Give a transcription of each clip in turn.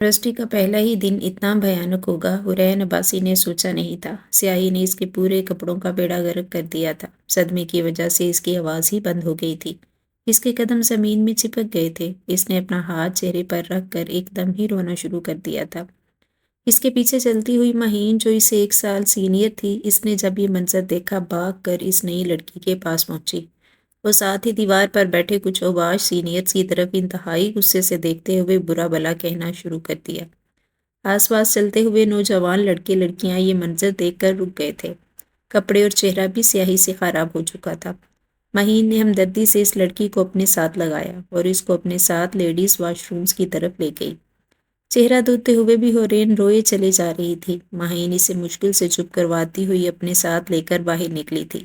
University کا پہلا ہی دن اتنا بھیانک ہوگا حرین عباسی نے سوچا نہیں تھا۔ سیاہی نے اس کے پورے کپڑوں کا بیڑا غرق کر دیا تھا۔ صدمے کی وجہ سے اس کی آواز ہی بند ہو گئی تھی۔ اس کے قدم زمین میں چپک گئے تھے۔ اس نے اپنا ہاتھ چہرے پر رکھ کر ایک دم ہی رونا شروع کر دیا تھا۔ اس کے پیچھے چلتی ہوئی مہین جو اسے 1 سال سینئر تھی، اس نے جب یہ منظر دیکھا بھاگ کر اس نئی لڑکی کے پاس پہنچی۔ وہ ساتھ ہی دیوار پر بیٹھے کچھ اوباش سینئرز کی طرف انتہائی غصے سے دیکھتے ہوئے برا بھلا کہنا شروع کر دیا۔ آس پاس چلتے ہوئے نوجوان لڑکے لڑکیاں یہ منظر دیکھ کر رک گئے تھے۔ کپڑے اور چہرہ بھی سیاہی سے خراب ہو چکا تھا۔ مہین نے ہمدردی سے اس لڑکی کو اپنے ساتھ لگایا اور اس کو اپنے ساتھ لیڈیز واش رومز کی طرف لے گئی۔ چہرہ دھوتے ہوئے بھی حورین روئے چلے جا رہی تھی۔ مہین اسے مشکل سے چپ کرواتی ہوئی اپنے ساتھ لے کر باہر نکلی تھی۔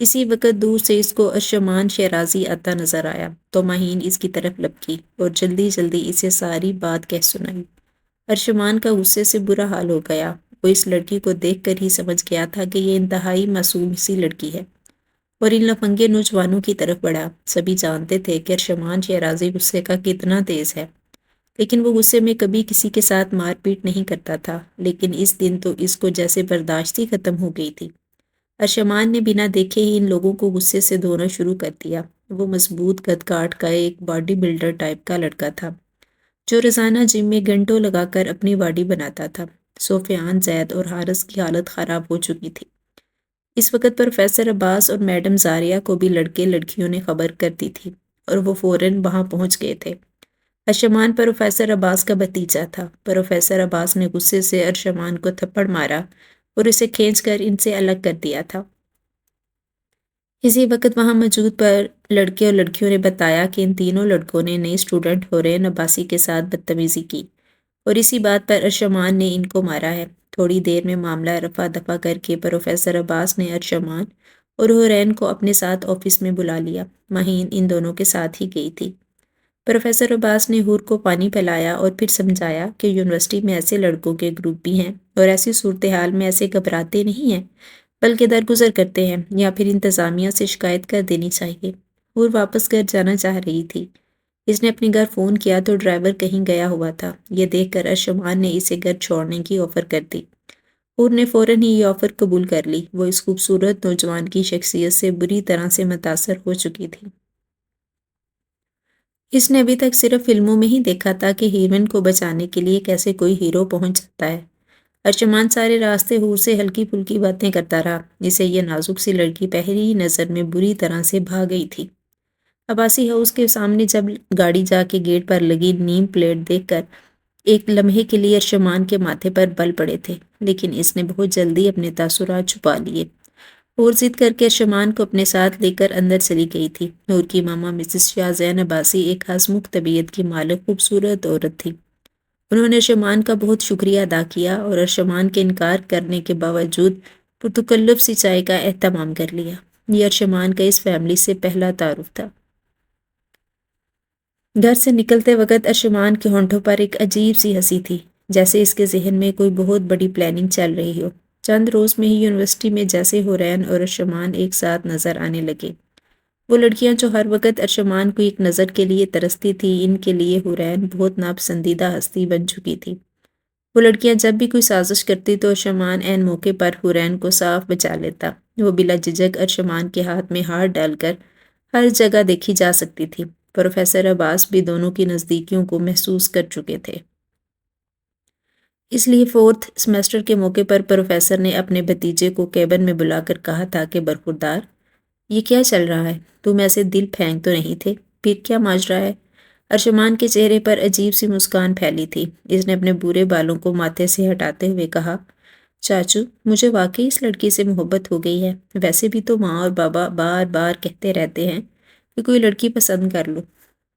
اسی وقت دور سے اس کو ارشمان شیرازی آتا نظر آیا تو مہین اس کی طرف لپکی اور جلدی جلدی اسے ساری بات کہہ سنائی۔ ارشمان کا غصے سے برا حال ہو گیا۔ وہ اس لڑکی کو دیکھ کر ہی سمجھ گیا تھا کہ یہ انتہائی معصوم سی لڑکی ہے، اور ان لفنگے نوجوانوں کی طرف بڑھا۔ سبھی جانتے تھے کہ ارشمان شیرازی غصے کا کتنا تیز ہے، لیکن وہ غصے میں کبھی کسی کے ساتھ مار پیٹ نہیں کرتا تھا، لیکن اس دن تو اس کو جیسے برداشت ہی ختم ہو گئی تھی۔ ارشمان نے بنا دیکھے ہی ان لوگوں کو غصے سے دھونا شروع کر دیا۔ وہ مضبوط قد کاٹ کا ایک باڈی بلڈر ٹائپ کا لڑکا تھا جو روزانہ جم میں گھنٹوں لگا کر اپنی باڈی بناتا تھا۔ سفیان، زید اور حارث کی حالت خراب ہو چکی تھی۔ اس وقت پروفیسر عباس اور میڈم زاریہ کو بھی لڑکے لڑکیوں نے خبر کر دی تھی اور وہ فوراً وہاں پہنچ گئے تھے۔ ارشمان پروفیسر عباس کا بھتیجا تھا۔ پروفیسر عباس نے غصے سے ارشمان کو تھپڑ مارا اور اسے کھینچ کر ان سے الگ کر دیا تھا۔ اسی وقت وہاں موجود پر لڑکے اور لڑکیوں نے بتایا کہ ان تینوں لڑکوں نے نئی اسٹوڈنٹ حورین عباسی کے ساتھ بدتمیزی کی اور اسی بات پر ارشمان نے ان کو مارا ہے۔ تھوڑی دیر میں معاملہ رفع دفع کر کے پروفیسر عباس نے ارشمان اور حورین کو اپنے ساتھ آفس میں بلا لیا۔ مہین ان دونوں کے ساتھ ہی گئی تھی۔ پروفیسر عباس نے حور کو پانی پلایا اور پھر سمجھایا کہ یونیورسٹی میں ایسے لڑکوں کے گروپ بھی ہیں اور ایسی صورتحال میں ایسے گھبراتے نہیں ہیں بلکہ درگزر کرتے ہیں یا پھر انتظامیہ سے شکایت کر دینی چاہیے۔ حور واپس گھر جانا چاہ رہی تھی۔ اس نے اپنے گھر فون کیا تو ڈرائیور کہیں گیا ہوا تھا۔ یہ دیکھ کر ارشمان نے اسے گھر چھوڑنے کی آفر کر دی۔ حور نے فوراً ہی یہ آفر قبول کر لی۔ وہ اس خوبصورت نوجوان کی شخصیت سے بری طرح سے متاثر ہو چکی تھی۔ اس نے ابھی تک صرف فلموں میں ہی دیکھا تھا کہ ہیروئن کو بچانے کے لیے کیسے کوئی ہیرو پہنچ جاتا ہے۔ ارشمان سارے راستے حور سے ہلکی پھلکی باتیں کرتا رہا۔ اسے یہ نازک سی لڑکی پہلی نظر میں بری طرح سے بھا گئی تھی۔ عباسی ہاؤس کے سامنے جب گاڑی جا کے گیٹ پر لگی نیم پلیٹ دیکھ کر ایک لمحے کے لیے ارشمان کے ماتھے پر بل پڑے تھے، لیکن اس نے بہت جلدی اپنے تاثرات چھپا لیے۔ حور ضد کر کے ارشمان کو اپنے ساتھ لے کر اندر چلی گئی تھی۔ حور کی ماما مسز شاہ زین عباسی ایک ہنسمکھ طبیعت کی مالک خوبصورت عورت تھی۔ انہوں نے ارشمان کا بہت شکریہ ادا کیا اور ارشمان کے انکار کرنے کے باوجود پرتکلف سی چائے کا اہتمام کر لیا۔ یہ ارشمان کا اس فیملی سے پہلا تعارف تھا۔ گھر سے نکلتے وقت ارشمان کے ہونٹوں پر ایک عجیب سی ہنسی تھی، جیسے اس کے ذہن میں کوئی بہت بڑی پلاننگ چل رہی ہو۔ چند روز میں ہی یونیورسٹی میں جیسے حورین اور ارشمان ایک ساتھ نظر آنے لگے۔ وہ لڑکیاں جو ہر وقت ارشمان کو ایک نظر کے لیے ترستی تھی، ان کے لیے حورین بہت ناپسندیدہ ہستی بن چکی تھی۔ وہ لڑکیاں جب بھی کوئی سازش کرتی تو ارشمان عین موقع پر حورین کو صاف بچا لیتا۔ وہ بلا جھجک ارشمان کے ہاتھ میں ہاتھ ڈال کر ہر جگہ دیکھی جا سکتی تھی۔ پروفیسر عباس بھی دونوں کی نزدیکیوں کو محسوس کر چکے تھے۔ اس لیے 4تھ سیمسٹر کے موقع پر پروفیسر نے اپنے بھتیجے کو کیبن میں بلا کر کہا تھا کہ برخوردار، یہ کیا چل رہا ہے؟ تم ایسے دل پھینک تو نہیں تھے؟ پھر کیا ماجرا ہے؟ ارشمان کے چہرے پر عجیب سی مسکان پھیلی تھی۔ اس نے اپنے برے بالوں کو ماتھے سے ہٹاتے ہوئے کہا، چاچو، مجھے واقعی اس لڑکی سے محبت ہو گئی ہے۔ ویسے بھی تو ماں اور بابا بار بار کہتے رہتے ہیں کہ کوئی لڑکی پسند کر لو،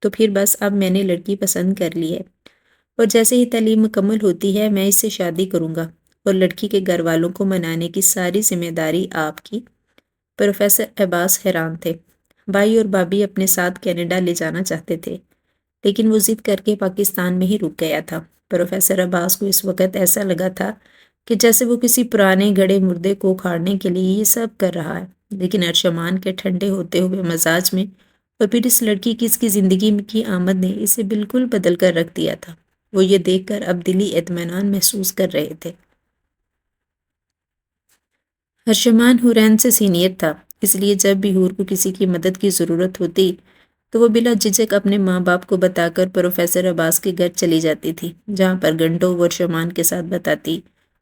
تو پھر بس اب میں نے لڑکی پسند کر لی ہے، اور جیسے ہی تعلیم مکمل ہوتی ہے میں اس سے شادی کروں گا، اور لڑکی کے گھر والوں کو منانے کی ساری ذمہ داری آپ کی۔ پروفیسر عباس حیران تھے۔ بھائی اور بھابھی اپنے ساتھ کینیڈا لے جانا چاہتے تھے، لیکن وہ ضد کر کے پاکستان میں ہی رک گیا تھا۔ پروفیسر عباس کو اس وقت ایسا لگا تھا کہ جیسے وہ کسی پرانے گڑے مردے کو اکھاڑنے کے لیے یہ سب کر رہا ہے، لیکن ارشمان کے ٹھنڈے ہوتے ہوئے مزاج میں اور پھر اس لڑکی کی اس کی زندگی کی آمد نے اسے بالکل بدل کر رکھ دیا تھا۔ وہ یہ دیکھ کر اب دلی اطمینان محسوس کر رہے تھے۔ ارشمان حورین سے سینئر تھا، اس لیے جب بھی حور کو کسی کی مدد کی ضرورت ہوتی تو وہ بلا جھجک اپنے ماں باپ کو بتا کر پروفیسر عباس کے گھر چلی جاتی تھی، جہاں پر گھنٹوں وہ ارشمان کے ساتھ بتاتی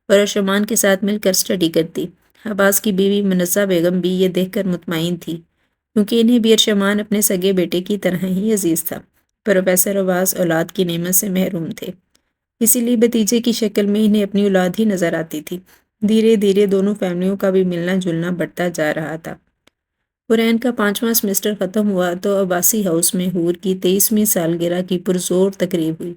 اور ارشمان کے ساتھ مل کر اسٹڈی کرتی۔ عباس کی بیوی منزہ بیگم بھی یہ دیکھ کر مطمئن تھی، کیونکہ انہیں بھی ارشمان اپنے سگے بیٹے کی طرح ہی عزیز تھا۔ پروفیسر عباس اولاد کی نعمت سے محروم تھے، اسی لیے بھتیجے کی شکل میں انہیں اپنی اولاد ہی نظر آتی تھی۔ دھیرے دھیرے دونوں فیملیوں کا بھی ملنا جلنا بڑھتا جا رہا تھا۔ حورین کا 5واں سمسٹر ختم ہوا تو عباسی ہاؤس میں حور کی 23ویں سالگرہ کی پرزور تقریب ہوئی۔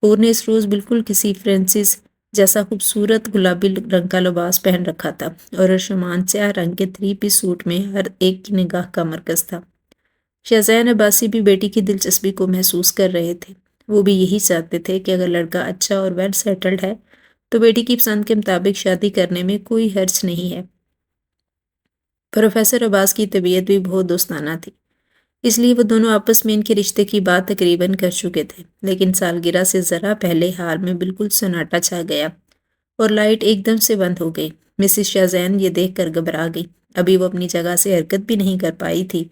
حور نے اس روز بالکل کسی فرانسس جیسا خوبصورت گلابی رنگ کا لباس پہن رکھا تھا، اور ارشمان سیاہ رنگ کے 3 پیس سوٹ میں ہر ایک کی نگاہ کا مرکز تھا۔ شہزین عباسی بھی بیٹی کی دلچسپی کو محسوس کر رہے تھے۔ وہ بھی یہی چاہتے تھے کہ اگر لڑکا اچھا اور ویل سیٹلڈ ہے تو بیٹی کی پسند کے مطابق شادی کرنے میں کوئی حرج نہیں ہے۔ پروفیسر عباس کی طبیعت بھی بہت دوستانہ تھی، اس لیے وہ دونوں آپس میں ان کے رشتے کی بات تقریباً کر چکے تھے، لیکن سالگرہ سے ذرا پہلے حال میں بالکل سناٹا چھا گیا اور لائٹ ایک دم سے بند ہو گئی۔ مسز شہزین یہ دیکھ کر گھبرا گئی۔ ابھی وہ اپنی جگہ سے حرکت بھی نہیں کر پائی تھی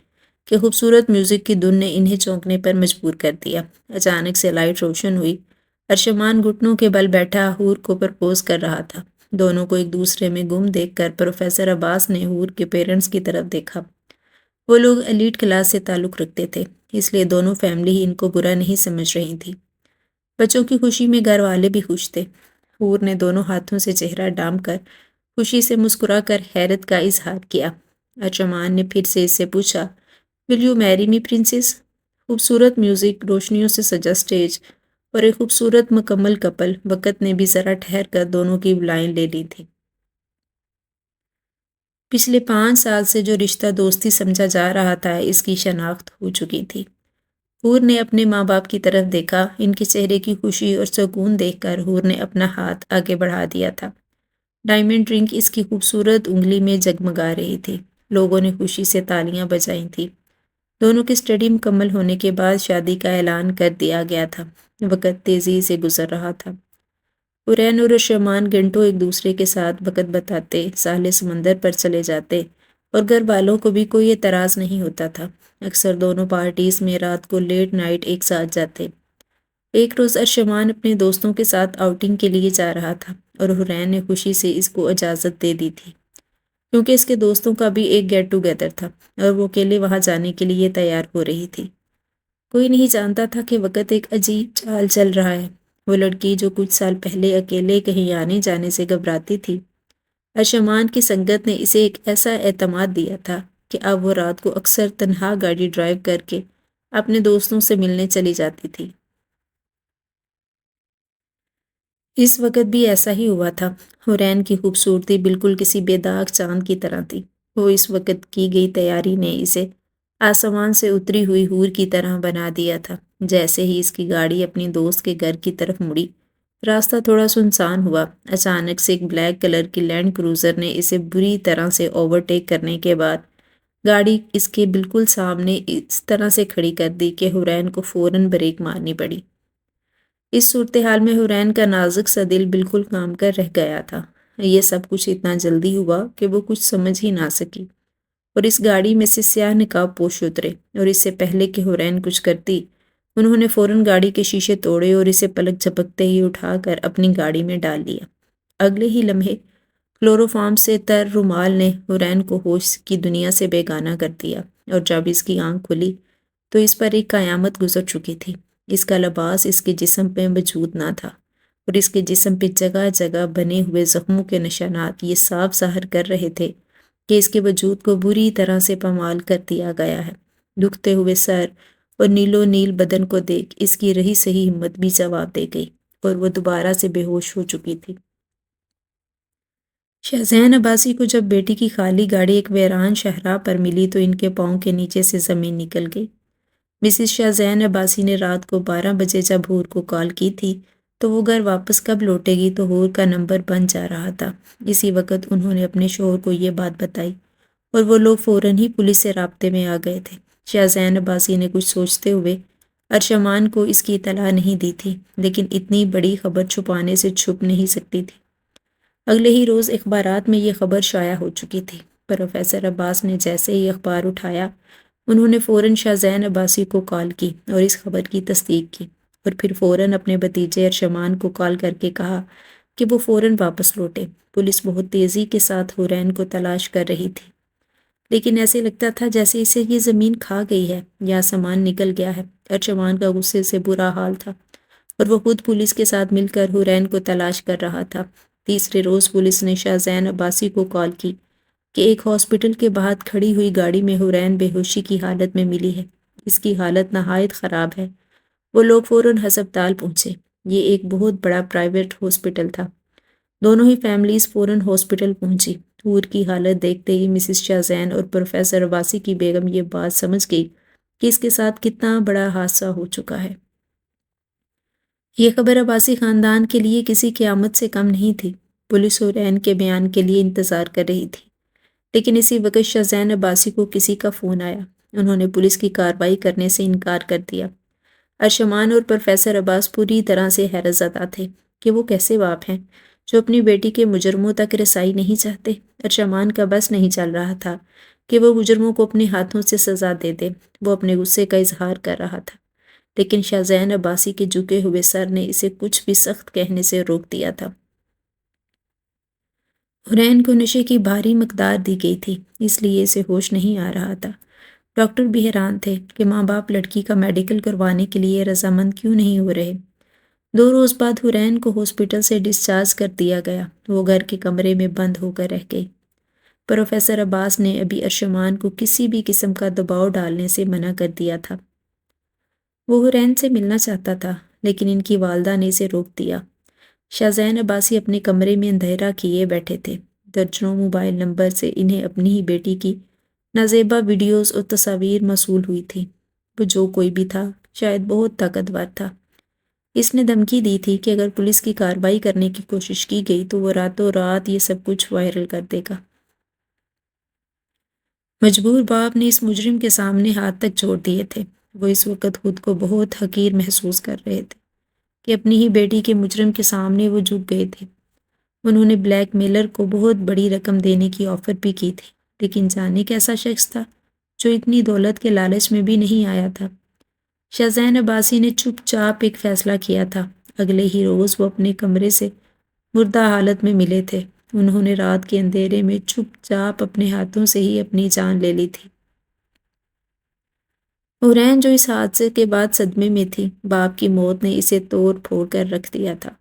کہ خوبصورت میوزک کی دھن نے انہیں چونکنے پر مجبور کر دیا۔ اچانک سے لائٹ روشن ہوئی۔ ارشمان گھٹنوں کے بل بیٹھا حور کو پرپوز کر رہا تھا۔ دونوں کو ایک دوسرے میں گم دیکھ کر پروفیسر عباس نے حور کے پیرنٹس کی طرف دیکھا۔ وہ لوگ ایلیٹ کلاس سے تعلق رکھتے تھے، اس لیے دونوں فیملی ہی ان کو برا نہیں سمجھ رہی تھی۔ بچوں کی خوشی میں گھر والے بھی خوش تھے۔ حور نے دونوں ہاتھوں سے چہرہ ڈھانپ کر خوشی سے مسکرا کر حیرت کا اظہار کیا۔ ارشمان نے پھر سے اس سے پوچھا، ول یو میری می پرنسس؟ خوبصورت میوزک، روشنیوں سے سجا اسٹیج اور ایک خوبصورت مکمل کپل۔ وقت نے بھی ذرا ٹھہر کر دونوں کی بلائیں لے لی تھی۔ پچھلے 5 سال سے جو رشتہ دوستی سمجھا جا رہا تھا، اس کی شناخت ہو چکی تھی۔ حور نے اپنے ماں باپ کی طرف دیکھا۔ ان کے چہرے کی خوشی اور سکون دیکھ کر حور نے اپنا ہاتھ آگے بڑھا دیا تھا۔ ڈائمنڈ رنگ اس کی خوبصورت انگلی میں جگمگا رہی تھی۔ لوگوں نے خوشی سے تالیاں بجائی تھیں۔ دونوں کی اسٹڈی مکمل ہونے کے بعد شادی کا اعلان کر دیا گیا تھا۔ وقت تیزی سے گزر رہا تھا۔ حورین اور ارشمان گھنٹوں ایک دوسرے کے ساتھ وقت بتاتے، ساحل سمندر پر چلے جاتے، اور گھر والوں کو بھی کوئی اعتراض نہیں ہوتا تھا۔ اکثر دونوں پارٹیز میں رات کو لیٹ نائٹ ایک ساتھ جاتے۔ ایک روز ارشمان اپنے دوستوں کے ساتھ آؤٹنگ کے لیے جا رہا تھا، اور حورین نے خوشی سے اس کو اجازت دے دی تھی، کیونکہ اس کے دوستوں کا بھی ایک گیٹ ٹوگیدر تھا اور وہ اکیلے وہاں جانے کے لیے تیار ہو رہی تھی۔ کوئی نہیں جانتا تھا کہ وقت ایک عجیب چال چل رہا ہے۔ وہ لڑکی جو کچھ سال پہلے اکیلے کہیں آنے جانے سے گھبراتی تھی، ارشمان کی سنگت نے اسے ایک ایسا اعتماد دیا تھا کہ اب وہ رات کو اکثر تنہا گاڑی ڈرائیو کر کے اپنے دوستوں سے ملنے چلی جاتی تھی۔ اس وقت بھی ایسا ہی ہوا تھا۔ حورین کی خوبصورتی بالکل کسی بے داغ چاند کی طرح تھی۔ وہ اس وقت کی گئی تیاری نے اسے آسمان سے اتری ہوئی حور کی طرح بنا دیا تھا۔ جیسے ہی اس کی گاڑی اپنی دوست کے گھر کی طرف مڑی، راستہ تھوڑا سنسان ہوا۔ اچانک سے ایک بلیک کلر کی لینڈ کروزر نے اسے بری طرح سے اوورٹیک کرنے کے بعد گاڑی اس کے بالکل سامنے اس طرح سے کھڑی کر دی کہ حورین کو فوراً بریک مارنی پڑی۔ اس صورتحال میں حورین کا نازک سا دل بالکل کام کر رہ گیا تھا۔ یہ سب کچھ اتنا جلدی ہوا کہ وہ کچھ سمجھ ہی نہ سکی، اور اس گاڑی میں سے سیاہ نقاب پوش اترے، اور اس سے پہلے کہ حورین کچھ کرتی، انہوں نے فوراً گاڑی کے شیشے توڑے اور اسے پلک جھپکتے ہی اٹھا کر اپنی گاڑی میں ڈال لیا۔ اگلے ہی لمحے کلوروفارم سے تر رومال نے حورین کو ہوش کی دنیا سے بیگانہ کر دیا، اور جب اس کی آنکھ کھلی تو اس پر ایک قیامت گزر چکی تھی۔ اس کا لباس اس کے جسم پہ موجود نہ تھا، اور اس کے جسم پہ جگہ جگہ بنے ہوئے زخموں کے نشانات یہ صاف ظاہر کر رہے تھے کہ اس کے وجود کو بری طرح سے پامال کر دیا گیا ہے۔ دکھتے ہوئے سر اور نیلو نیل بدن کو دیکھ اس کی رہی سہی ہمت بھی جواب دے گئی، اور وہ دوبارہ سے بے ہوش ہو چکی تھی۔ شہزین عباسی کو جب بیٹی کی خالی گاڑی ایک ویران شاہراہ پر ملی تو ان کے پاؤں کے نیچے سے زمین نکل گئی۔ مسز شہزین عباسی نے رات کو 12 بجے جب حور کو کال کی تھی تو وہ گھر واپس کب لوٹے گی تو حور کا نمبر بند جا رہا تھا۔ اسی وقت انہوں نے اپنے شوہر کو یہ بات بتائی، اور وہ لوگ فوراً ہی پولیس سے رابطے میں آ گئے تھے۔ شہزین عباسی نے کچھ سوچتے ہوئے ارشمان کو اس کی اطلاع نہیں دی تھی، لیکن اتنی بڑی خبر چھپانے سے چھپ نہیں سکتی تھی۔ اگلے ہی روز اخبارات میں یہ خبر شائع ہو چکی تھی۔ پروفیسر عباس نے جیسے ہی اخبار اٹھایا، انہوں نے فوراً شاہ زین عباسی کو کال کی اور اس خبر کی تصدیق کی، اور پھر فوراً اپنے بھتیجے ارشمان کو کال کر کے کہا کہ وہ فوراً واپس لوٹے۔ پولیس بہت تیزی کے ساتھ حورین کو تلاش کر رہی تھی، لیکن ایسے لگتا تھا جیسے اسے یہ زمین کھا گئی ہے یا سامان نکل گیا ہے۔ ارشمان کا غصے سے برا حال تھا اور وہ خود پولیس کے ساتھ مل کر حورین کو تلاش کر رہا تھا۔ تیسرے روز پولیس نے شاہ زین عباسی کو کال کی کہ ایک ہاسپٹل کے باہر کھڑی ہوئی گاڑی میں حورین بے ہوشی کی حالت میں ملی ہے۔ اس کی حالت نہایت خراب ہے۔ وہ لوگ فوراً ہسپتال پہنچے۔ یہ ایک بہت بڑا پرائیویٹ ہاسپٹل تھا۔ دونوں ہی فیملیز فوراً ہاسپٹل پہنچی۔ حور کی حالت دیکھتے ہی مسز شاہ زین اور پروفیسر عباسی کی بیگم یہ بات سمجھ گئی کہ اس کے ساتھ کتنا بڑا حادثہ ہو چکا ہے۔ یہ خبر عباسی خاندان کے لیے کسی قیامت سے کم نہیں تھی۔ پولیس حورین کے بیان کے لیے انتظار کر رہی تھی، لیکن اسی وقت شاہ زین عباسی کو کسی کا فون آیا۔ انہوں نے پولیس کی کارروائی کرنے سے انکار کر دیا۔ ارشمان اور پروفیسر عباس پوری طرح سے حیرت زدہ تھے کہ وہ کیسے باپ ہیں جو اپنی بیٹی کے مجرموں تک رسائی نہیں چاہتے۔ ارشمان کا بس نہیں چل رہا تھا کہ وہ مجرموں کو اپنے ہاتھوں سے سزا دے دے۔ وہ اپنے غصے کا اظہار کر رہا تھا، لیکن شاہ زین عباسی کے جھکے ہوئے سر نے اسے کچھ بھی سخت کہنے سے روک دیا تھا۔ حورین کو نشے کی بھاری مقدار دی گئی تھی، اس لیے اسے ہوش نہیں آ رہا تھا۔ ڈاکٹر بھی حیران تھے کہ ماں باپ لڑکی کا میڈیکل کروانے کے لیے رضامند کیوں نہیں ہو رہے۔ 2 روز بعد حورین کو ہاسپٹل سے ڈسچارج کر دیا گیا۔ وہ گھر کے کمرے میں بند ہو کر رہ گئی۔ پروفیسر عباس نے ابھی ارشمان کو کسی بھی قسم کا دباؤ ڈالنے سے منع کر دیا تھا۔ وہ حورین سے ملنا چاہتا تھا، لیکن ان کی والدہ نے اسے روک دیا۔ شاہ زین عباسی اپنے کمرے میں اندھیرا کیے بیٹھے تھے۔ درجنوں موبائل نمبر سے انہیں اپنی ہی بیٹی کی نازیبا ویڈیوز اور تصاویر موصول ہوئی تھی۔ وہ جو کوئی بھی تھا، شاید بہت طاقتور تھا۔ اس نے دھمکی دی تھی کہ اگر پولیس کی کارروائی کرنے کی کوشش کی گئی تو وہ راتوں رات یہ سب کچھ وائرل کر دے گا۔ مجبور باپ نے اس مجرم کے سامنے ہاتھ تک جوڑ دیے تھے۔ وہ اس وقت خود کو بہت حقیر محسوس کر رہے تھے کہ اپنی ہی بیٹی کے مجرم کے سامنے وہ جھک گئے تھے۔ انہوں نے بلیک میلر کو بہت بڑی رقم دینے کی آفر بھی کی تھی، لیکن جانے کیسا شخص تھا جو اتنی دولت کے لالچ میں بھی نہیں آیا تھا۔ شاہ زین عباسی نے چپ چاپ ایک فیصلہ کیا تھا۔ اگلے ہی روز وہ اپنے کمرے سے مردہ حالت میں ملے تھے۔ انہوں نے رات کے اندھیرے میں چپ چاپ اپنے ہاتھوں سے ہی اپنی جان لے لی تھی۔ حورین جو اس حادثے کے بعد صدمے میں تھی، باپ کی موت نے اسے توڑ پھوڑ کر رکھ دیا تھا،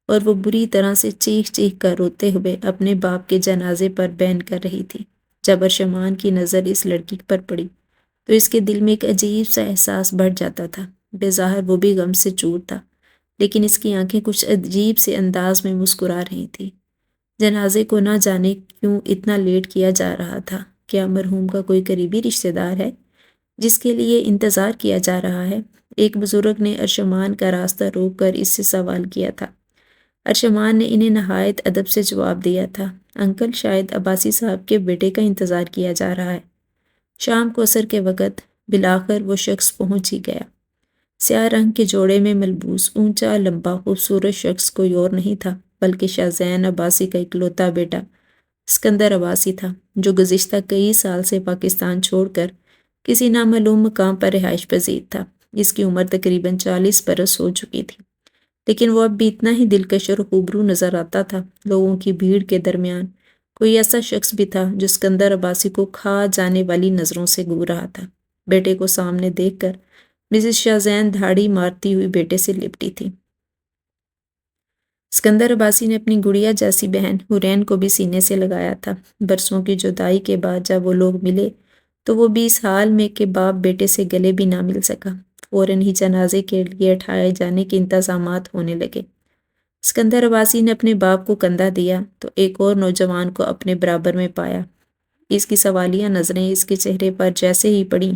اور وہ بری طرح سے چیخ چیخ کر روتے ہوئے اپنے باپ کے جنازے پر بین کر رہی تھی۔ جب ارشمان کی نظر اس لڑکی پر پڑی تو اس کے دل میں ایک عجیب سا احساس بڑھ جاتا تھا۔ بظاہر وہ بھی غم سے چور تھا، لیکن اس کی آنکھیں کچھ عجیب سے انداز میں مسکرا رہی تھی۔ جنازے کو نہ جانے کیوں اتنا لیٹ کیا جا رہا تھا۔ کیا مرحوم کا کوئی قریبی رشتہ دار ہے جس کے لیے انتظار کیا جا رہا ہے؟ ایک بزرگ نے ارشمان کا راستہ روک کر اس سے سوال کیا تھا۔ ارشمان نے انہیں نہایت ادب سے جواب دیا تھا، انکل، شاید عباسی صاحب کے بیٹے کا انتظار کیا جا رہا ہے۔ شام کو عصر کے وقت بالآخر وہ شخص پہنچ ہی گیا۔ سیاہ رنگ کے جوڑے میں ملبوس اونچا لمبا خوبصورت شخص کوئی اور نہیں تھا بلکہ شاہ زین عباسی کا اکلوتا بیٹا اسکندر عباسی تھا، جو گزشتہ کئی سال سے پاکستان چھوڑ کر کسی نامعلوم مقام پر رہائش پذیر تھا۔ اس کی عمر تقریباً 40 برس ہو چکی تھی، لیکن وہ اب بھی اتنا ہی دلکش اور خوبرو نظر آتا تھا۔ لوگوں کی بھیڑ کے درمیان کوئی ایسا شخص بھی تھا جو اسکندر عباسی کو کھا جانے والی نظروں سے گھور رہا تھا۔ بیٹے کو سامنے دیکھ کر مسز شاہ زین دھاڑی مارتی ہوئی بیٹے سے لپٹی تھی۔ اسکندر عباسی نے اپنی گڑیا جیسی بہن حورین کو بھی سینے سے لگایا تھا۔ برسوں کی جدائی کے بعد جب وہ لوگ ملے تو وہ بھی اس حال میں کہ باپ بیٹے سے گلے بھی نہ مل سکا۔ فوراً ہی جنازے کے لیے اٹھائے جانے کے انتظامات ہونے لگے۔ اسکندر عباسی نے اپنے باپ کو کندھا دیا تو ایک اور نوجوان کو اپنے برابر میں پایا۔ اس کی سوالیہ نظریں اس کے چہرے پر جیسے ہی پڑیں،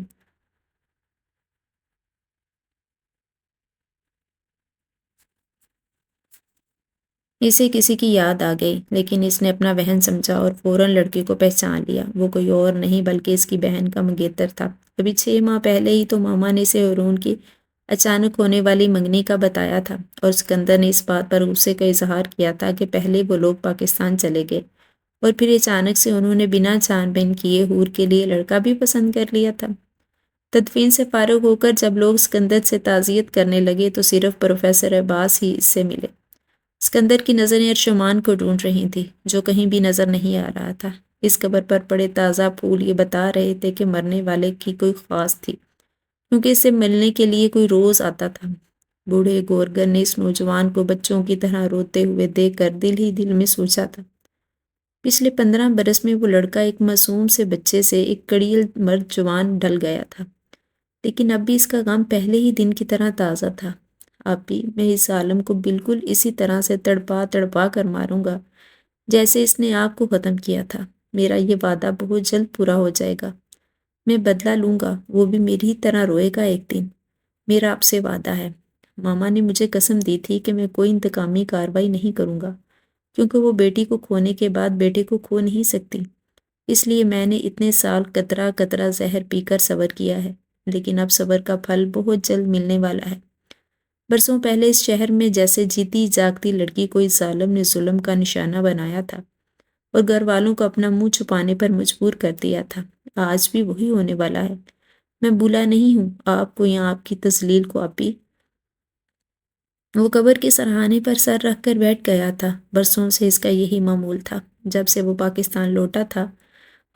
اسے کسی کی یاد آ گئی، لیکن اس نے اپنا وہن سمجھا اور فوراً لڑکی کو پہچان لیا۔ وہ کوئی اور نہیں بلکہ اس کی بہن کا منگیتر تھا۔ ابھی 6 ماہ پہلے ہی تو ماما نے اسے حرون کی اچانک ہونے والی منگنی کا بتایا تھا، اور اسکندر نے اس بات پر غصے کا اظہار کیا تھا کہ پہلے وہ لوگ پاکستان چلے گئے اور پھر اچانک سے انہوں نے بنا چھان بین کیے حور کے لیے لڑکا بھی پسند کر لیا تھا۔ تدفین سے فارغ ہو کر جب لوگ اسکندر سے تعزیت کرنے لگے تو صرف پروفیسر عباس ہی اس سے ملے۔ اسکندر کی نظریں ارشمان کو ڈھونڈ رہی تھی جو کہیں بھی نظر نہیں آ رہا تھا۔ اس قبر پر پڑے تازہ پھول یہ بتا رہے تھے کہ مرنے والے کی کوئی خاص تھی، کیونکہ اس سے ملنے کے لیے کوئی روز آتا تھا۔ بوڑھے گورگر نے اس نوجوان کو بچوں کی طرح روتے ہوئے دیکھ کر دل ہی دل میں سوچا تھا، پچھلے 15 برس میں وہ لڑکا ایک معصوم سے بچے سے ایک کڑیل مرد جوان ڈھل گیا تھا، لیکن اب بھی اس کا غم پہلے ہی دن کی طرح تازہ تھا۔ اب بھی میں اس عالم کو بالکل اسی طرح سے تڑپا تڑپا کر ماروں گا جیسے اس نے آپ کو ختم کیا تھا۔ میرا یہ وعدہ بہت جلد پورا ہو جائے گا، میں بدلہ لوں گا، وہ بھی میری ہی طرح روئے گا ایک دن۔ میرا آپ سے وعدہ ہے۔ ماما نے مجھے قسم دی تھی کہ میں کوئی انتقامی کارروائی نہیں کروں گا، کیونکہ وہ بیٹی کو کھونے کے بعد بیٹے کو کھو نہیں سکتی۔ اس لیے میں نے اتنے سال قطرہ قطرہ زہر پی کر صبر کیا ہے، لیکن اب صبر کا پھل بہت جلد ملنے والا ہے۔ برسوں پہلے اس شہر میں جیسے جیتی جاگتی لڑکی کو اس ظالم نے ظلم کا نشانہ بنایا تھا اور گھر والوں کو اپنا منہ چھپانے پر مجبور کر دیا تھا، آج بھی وہی ہونے والا ہے۔ میں بھولا نہیں ہوں آپ کو یا آپ کی تذلیل کو آپی۔ وہ قبر کے سرہانے پر سر رکھ کر بیٹھ گیا تھا۔ برسوں سے اس کا یہی معمول تھا۔ جب سے وہ پاکستان لوٹا تھا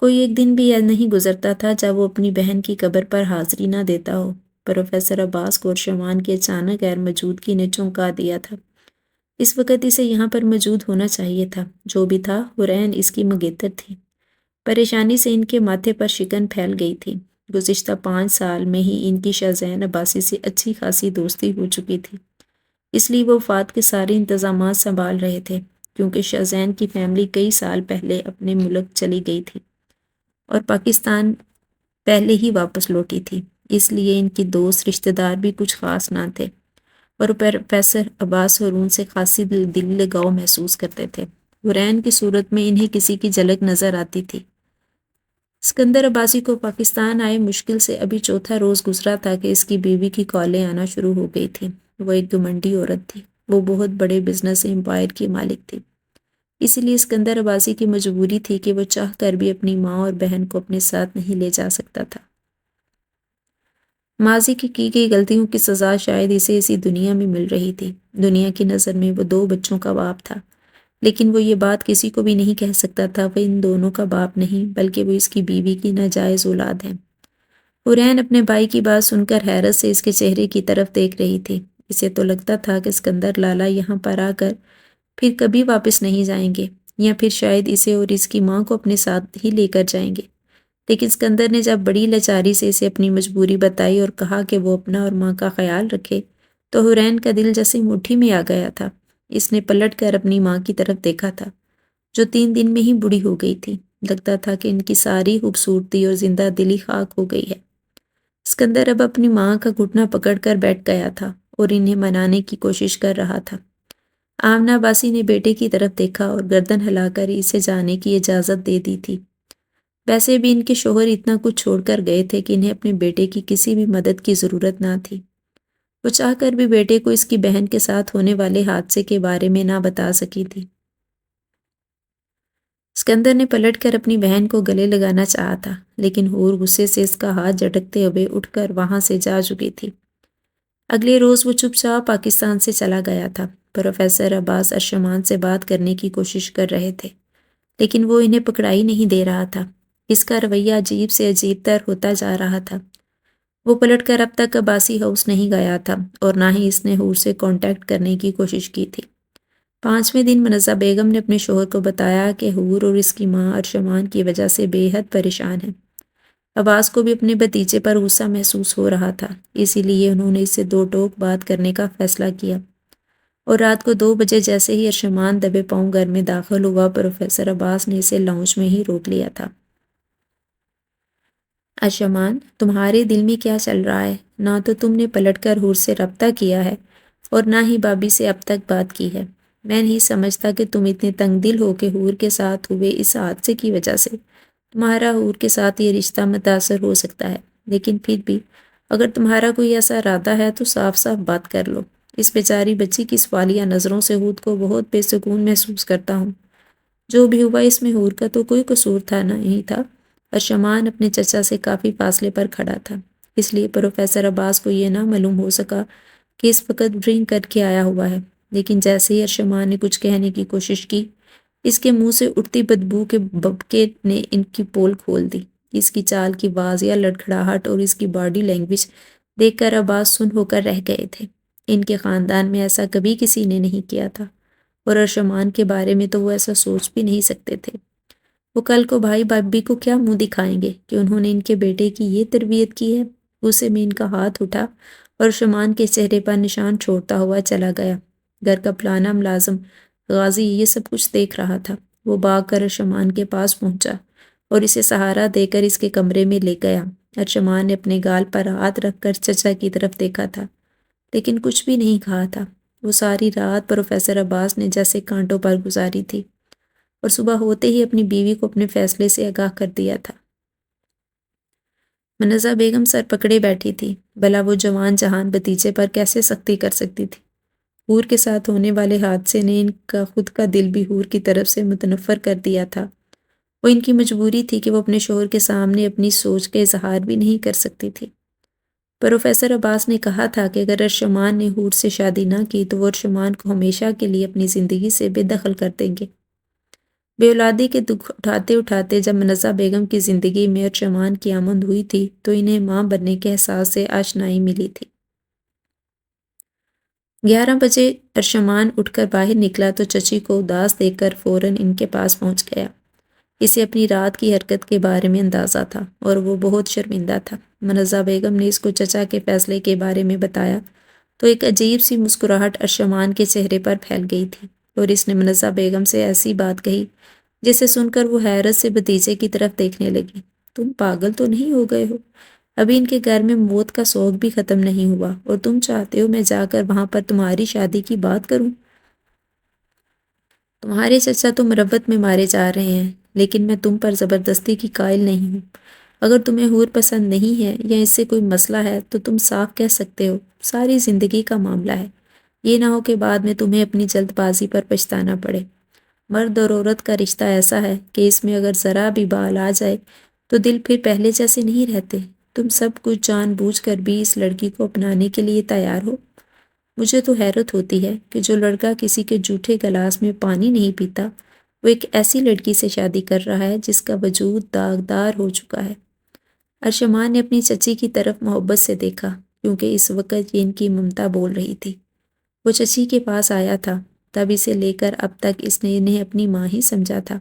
کوئی ایک دن بھی نہیں گزرتا تھا جب وہ اپنی بہن کی قبر پر حاضری نہ دیتا ہو۔ پروفیسر عباس کو ارشمان کی اچانک غیر موجودگی نے چونکا دیا تھا۔ اس وقت اسے یہاں پر موجود ہونا چاہیے تھا۔ جو بھی تھا حورین اس کی مگیتر تھی۔ پریشانی سے ان کے ماتھے پر شکن پھیل گئی تھی۔ گزشتہ 5 سال میں ہی ان کی شاہزین عباسی سے اچھی خاصی دوستی ہو چکی تھی، اس لیے وہ وفات کے سارے انتظامات سنبھال رہے تھے، کیونکہ شاہزین کی فیملی کئی سال پہلے اپنے ملک چلی گئی تھی اور پاکستان پہلے ہی واپس لوٹی تھی، اس لیے ان کی دوست رشتہ دار بھی کچھ خاص نہ تھے اور پروفیسر عباس اور ان سے خاصی دل لگاؤ محسوس کرتے تھے۔ حورین کی صورت میں انہیں کسی کی جھلک نظر آتی تھی۔ اسکندر عباسی کو پاکستان آئے مشکل سے ابھی 4تھا روز گزرا تھا کہ اس کی بیوی کی کالیں آنا شروع ہو گئی تھیں۔ وہ ایک گھمنڈی عورت تھی۔ وہ بہت بڑے بزنس امپائر کی مالک تھی، اسی لیے اسکندر عباسی کی مجبوری تھی کہ وہ چاہ کر بھی اپنی ماں اور بہن کو اپنے ساتھ نہیں لے جا سکتا تھا۔ ماضی کی گئی غلطیوں کی سزا شاید اسے اسی دنیا میں مل رہی تھی۔ دنیا کی نظر میں وہ 2 بچوں کا باپ تھا، لیکن وہ یہ بات کسی کو بھی نہیں کہہ سکتا تھا وہ ان دونوں کا باپ نہیں بلکہ وہ اس کی بیوی کی ناجائز اولاد ہیں۔ حورین اپنے بھائی کی بات سن کر حیرت سے اس کے چہرے کی طرف دیکھ رہی تھی۔ اسے تو لگتا تھا کہ اسکندر لالا یہاں پر آ کر پھر کبھی واپس نہیں جائیں گے، یا پھر شاید اسے اور اس کی ماں کو اپنے ساتھ ہی لے کر جائیں گے، لیکن اسکندر نے جب بڑی لاچاری سے اسے اپنی مجبوری بتائی اور کہا کہ وہ اپنا اور ماں کا خیال رکھے تو حورین کا دل جیسے مٹھی میں آ گیا تھا۔ اس نے پلٹ کر اپنی ماں کی طرف دیکھا تھا جو 3 دن میں ہی بوڑھی ہو گئی تھی۔ لگتا تھا کہ ان کی ساری خوبصورتی اور زندہ دلی خاک ہو گئی ہے۔ اسکندر اب اپنی ماں کا گھٹنا پکڑ کر بیٹھ گیا تھا اور انہیں منانے کی کوشش کر رہا تھا۔ آمنہ عباسی نے بیٹے کی طرف دیکھا اور گردن ہلا کر اسے جانے کی اجازت دے دی تھی۔ ویسے بھی ان کے شوہر اتنا کچھ چھوڑ کر گئے تھے کہ انہیں اپنے بیٹے کی کسی بھی مدد کی ضرورت نہ تھی۔ وہ چاہ کر بھی بیٹے کو اس کی بہن کے ساتھ ہونے والے حادثے کے بارے میں نہ بتا سکی تھی۔ اسکندر نے پلٹ کر اپنی بہن کو گلے لگانا چاہا تھا، لیکن حور غصے سے اس کا ہاتھ جھٹکتے ہوئے اٹھ کر وہاں سے جا چکی تھی۔ اگلے روز وہ چپ چاپ پاکستان سے چلا گیا تھا۔ پروفیسر عباس ارشمان سے بات کرنے کی کوشش کر رہے تھے، لیکن وہ انہیں پکڑائی نہیں دے رہا تھا۔ اس کا رویہ عجیب سے عجیب تر ہوتا جا رہا تھا۔ وہ پلٹ کر اب تک عباسی ہاؤس نہیں گیا تھا اور نہ ہی اس نے حور سے کانٹیکٹ کرنے کی کوشش کی تھی۔ 5ویں دن منزہ بیگم نے اپنے شوہر کو بتایا کہ حور اور اس کی ماں ارشمان کی وجہ سے بے حد پریشان ہیں۔ عباس کو بھی اپنے بھتیجے پر غصہ محسوس ہو رہا تھا، اسی لیے انہوں نے اس سے 2 ٹوک بات کرنے کا فیصلہ کیا، اور رات کو 2 بجے جیسے ہی ارشمان دبے پاؤں گھر میں داخل ہوا پروفیسر عباس نے اسے لاؤنج میں ہی روک لیا تھا۔ ارشمان، تمہارے دل میں کیا چل رہا ہے؟ نہ تو تم نے پلٹ کر حور سے رابطہ کیا ہے اور نہ ہی بابی سے اب تک بات کی ہے۔ میں نہیں سمجھتا کہ تم اتنے تنگ دل ہو کہ حور کے ساتھ ہوئے اس حادثے کی وجہ سے تمہارا حور کے ساتھ یہ رشتہ متاثر ہو سکتا ہے، لیکن پھر بھی اگر تمہارا کوئی ایسا ارادہ ہے تو صاف صاف بات کر لو۔ اس بیچاری بچی کی سوالیہ نظروں سے خود کو بہت بے سکون محسوس کرتا ہوں۔ جو بھی ہوا اس میں حور کا تو کوئی قصور تھا نہیں تھا۔ ارشمان اپنے چچا سے کافی فاصلے پر کھڑا تھا، اس لیے پروفیسر عباس کو یہ نہ معلوم ہو سکا کہ اس وقت ڈرنک کر کے آیا ہوا ہے، لیکن جیسے ہی ارشمان نے کچھ کہنے کی کوشش کی، اس کے منہ سے اٹھتی بدبو کے ببکے نے ان کی پول کھول دی۔ اس کی چال کی واضح لڑکھڑاہٹ اور اس کی باڈی لینگویج دیکھ کر عباس سن ہو کر رہ گئے تھے۔ ان کے خاندان میں ایسا کبھی کسی نے نہیں کیا تھا، اور ارشمان کے بارے میں تو وہ ایسا سوچ بھی نہیں سکتے تھے۔ وہ کل کو بھائی بھابھی کو کیا منہ دکھائیں گے کہ انہوں نے ان کے بیٹے کی یہ تربیت کی ہے؟ غصے میں ان کا ہاتھ اٹھا اور ارشمان کے چہرے پر نشان چھوڑتا ہوا چلا گیا۔ گھر کا پرانا ملازم غازی یہ سب کچھ دیکھ رہا تھا۔ وہ بھاگ کر ارشمان کے پاس پہنچا اور اسے سہارا دے کر اس کے کمرے میں لے گیا۔ ارشمان نے اپنے گال پر ہاتھ رکھ کر چچا کی طرف دیکھا تھا، لیکن کچھ بھی نہیں کہا تھا۔ وہ ساری رات پروفیسر عباس نے جیسے کانٹوں پر گزاری تھی، اور صبح ہوتے ہی اپنی بیوی کو اپنے فیصلے سے آگاہ کر دیا تھا۔ منزہ بیگم سر پکڑے بیٹھی تھی، بھلا وہ جوان جہان بھتیجے پر کیسے سختی کر سکتی تھی؟ حور کے ساتھ ہونے والے حادثے نے ان کا خود کا دل بھی حور کی طرف سے متنفر کر دیا تھا۔ وہ ان کی مجبوری تھی کہ وہ اپنے شوہر کے سامنے اپنی سوچ کا اظہار بھی نہیں کر سکتی تھی۔ پروفیسر عباس نے کہا تھا کہ اگر ارشمان نے حور سے شادی نہ کی تو وہ ارشمان کو ہمیشہ کے لیے اپنی زندگی سے بے دخل کر دیں گے۔ بے اولادی کے دکھ اٹھاتے اٹھاتے جب منزہ بیگم کی زندگی میں ارشمان کی آمد ہوئی تھی تو انہیں ماں بننے کے احساس سے آشنائی ملی تھی۔ 11 بجے ارشمان اٹھ کر باہر نکلا تو چچی کو اداس دیکھ کر فوراً ان کے پاس پہنچ گیا۔ اسے اپنی رات کی حرکت کے بارے میں اندازہ تھا اور وہ بہت شرمندہ تھا۔ منزہ بیگم نے اس کو چچا کے فیصلے کے بارے میں بتایا تو ایک عجیب سی مسکراہٹ ارشمان کے چہرے پر پھیل گئی تھی، اور اس نے منزہ بیگم سے ایسی بات کہی جسے سن کر وہ حیرت سے بھتیجے کی طرف دیکھنے لگی۔ تم پاگل تو نہیں ہو گئے ہو؟ ابھی ان کے گھر میں موت کا شوق بھی ختم نہیں ہوا اور تم چاہتے ہو میں جا کر وہاں پر تمہاری شادی کی بات کروں؟ تمہارے چچا تو مربت میں مارے جا رہے ہیں، لیکن میں تم پر زبردستی کی قائل نہیں ہوں۔ اگر تمہیں حور پسند نہیں ہے یا اس سے کوئی مسئلہ ہے تو تم صاف کہہ سکتے ہو، ساری زندگی کا معاملہ ہے۔ یہ نہ ہو کہ بعد میں تمہیں اپنی جلد بازی پر پچھتانا پڑے۔ مرد اور عورت کا رشتہ ایسا ہے کہ اس میں اگر ذرا بھی بال آ جائے تو دل پھر پہلے جیسے نہیں رہتے۔ تم سب کچھ جان بوجھ کر بھی اس لڑکی کو اپنانے کے لیے تیار ہو۔ مجھے تو حیرت ہوتی ہے کہ جو لڑکا کسی کے جھوٹے گلاس میں پانی نہیں پیتا، وہ ایک ایسی لڑکی سے شادی کر رہا ہے جس کا وجود داغدار ہو چکا ہے۔ ارشمان نے اپنی چچی کی طرف محبت سے دیکھا، کیونکہ اس وقت یہ ان کی ممتا بول رہی تھی۔ وہ چچی کے پاس آیا تھا، تب اسے لے کر اب تک اس نے انہیں اپنی ماں ہی سمجھا تھا۔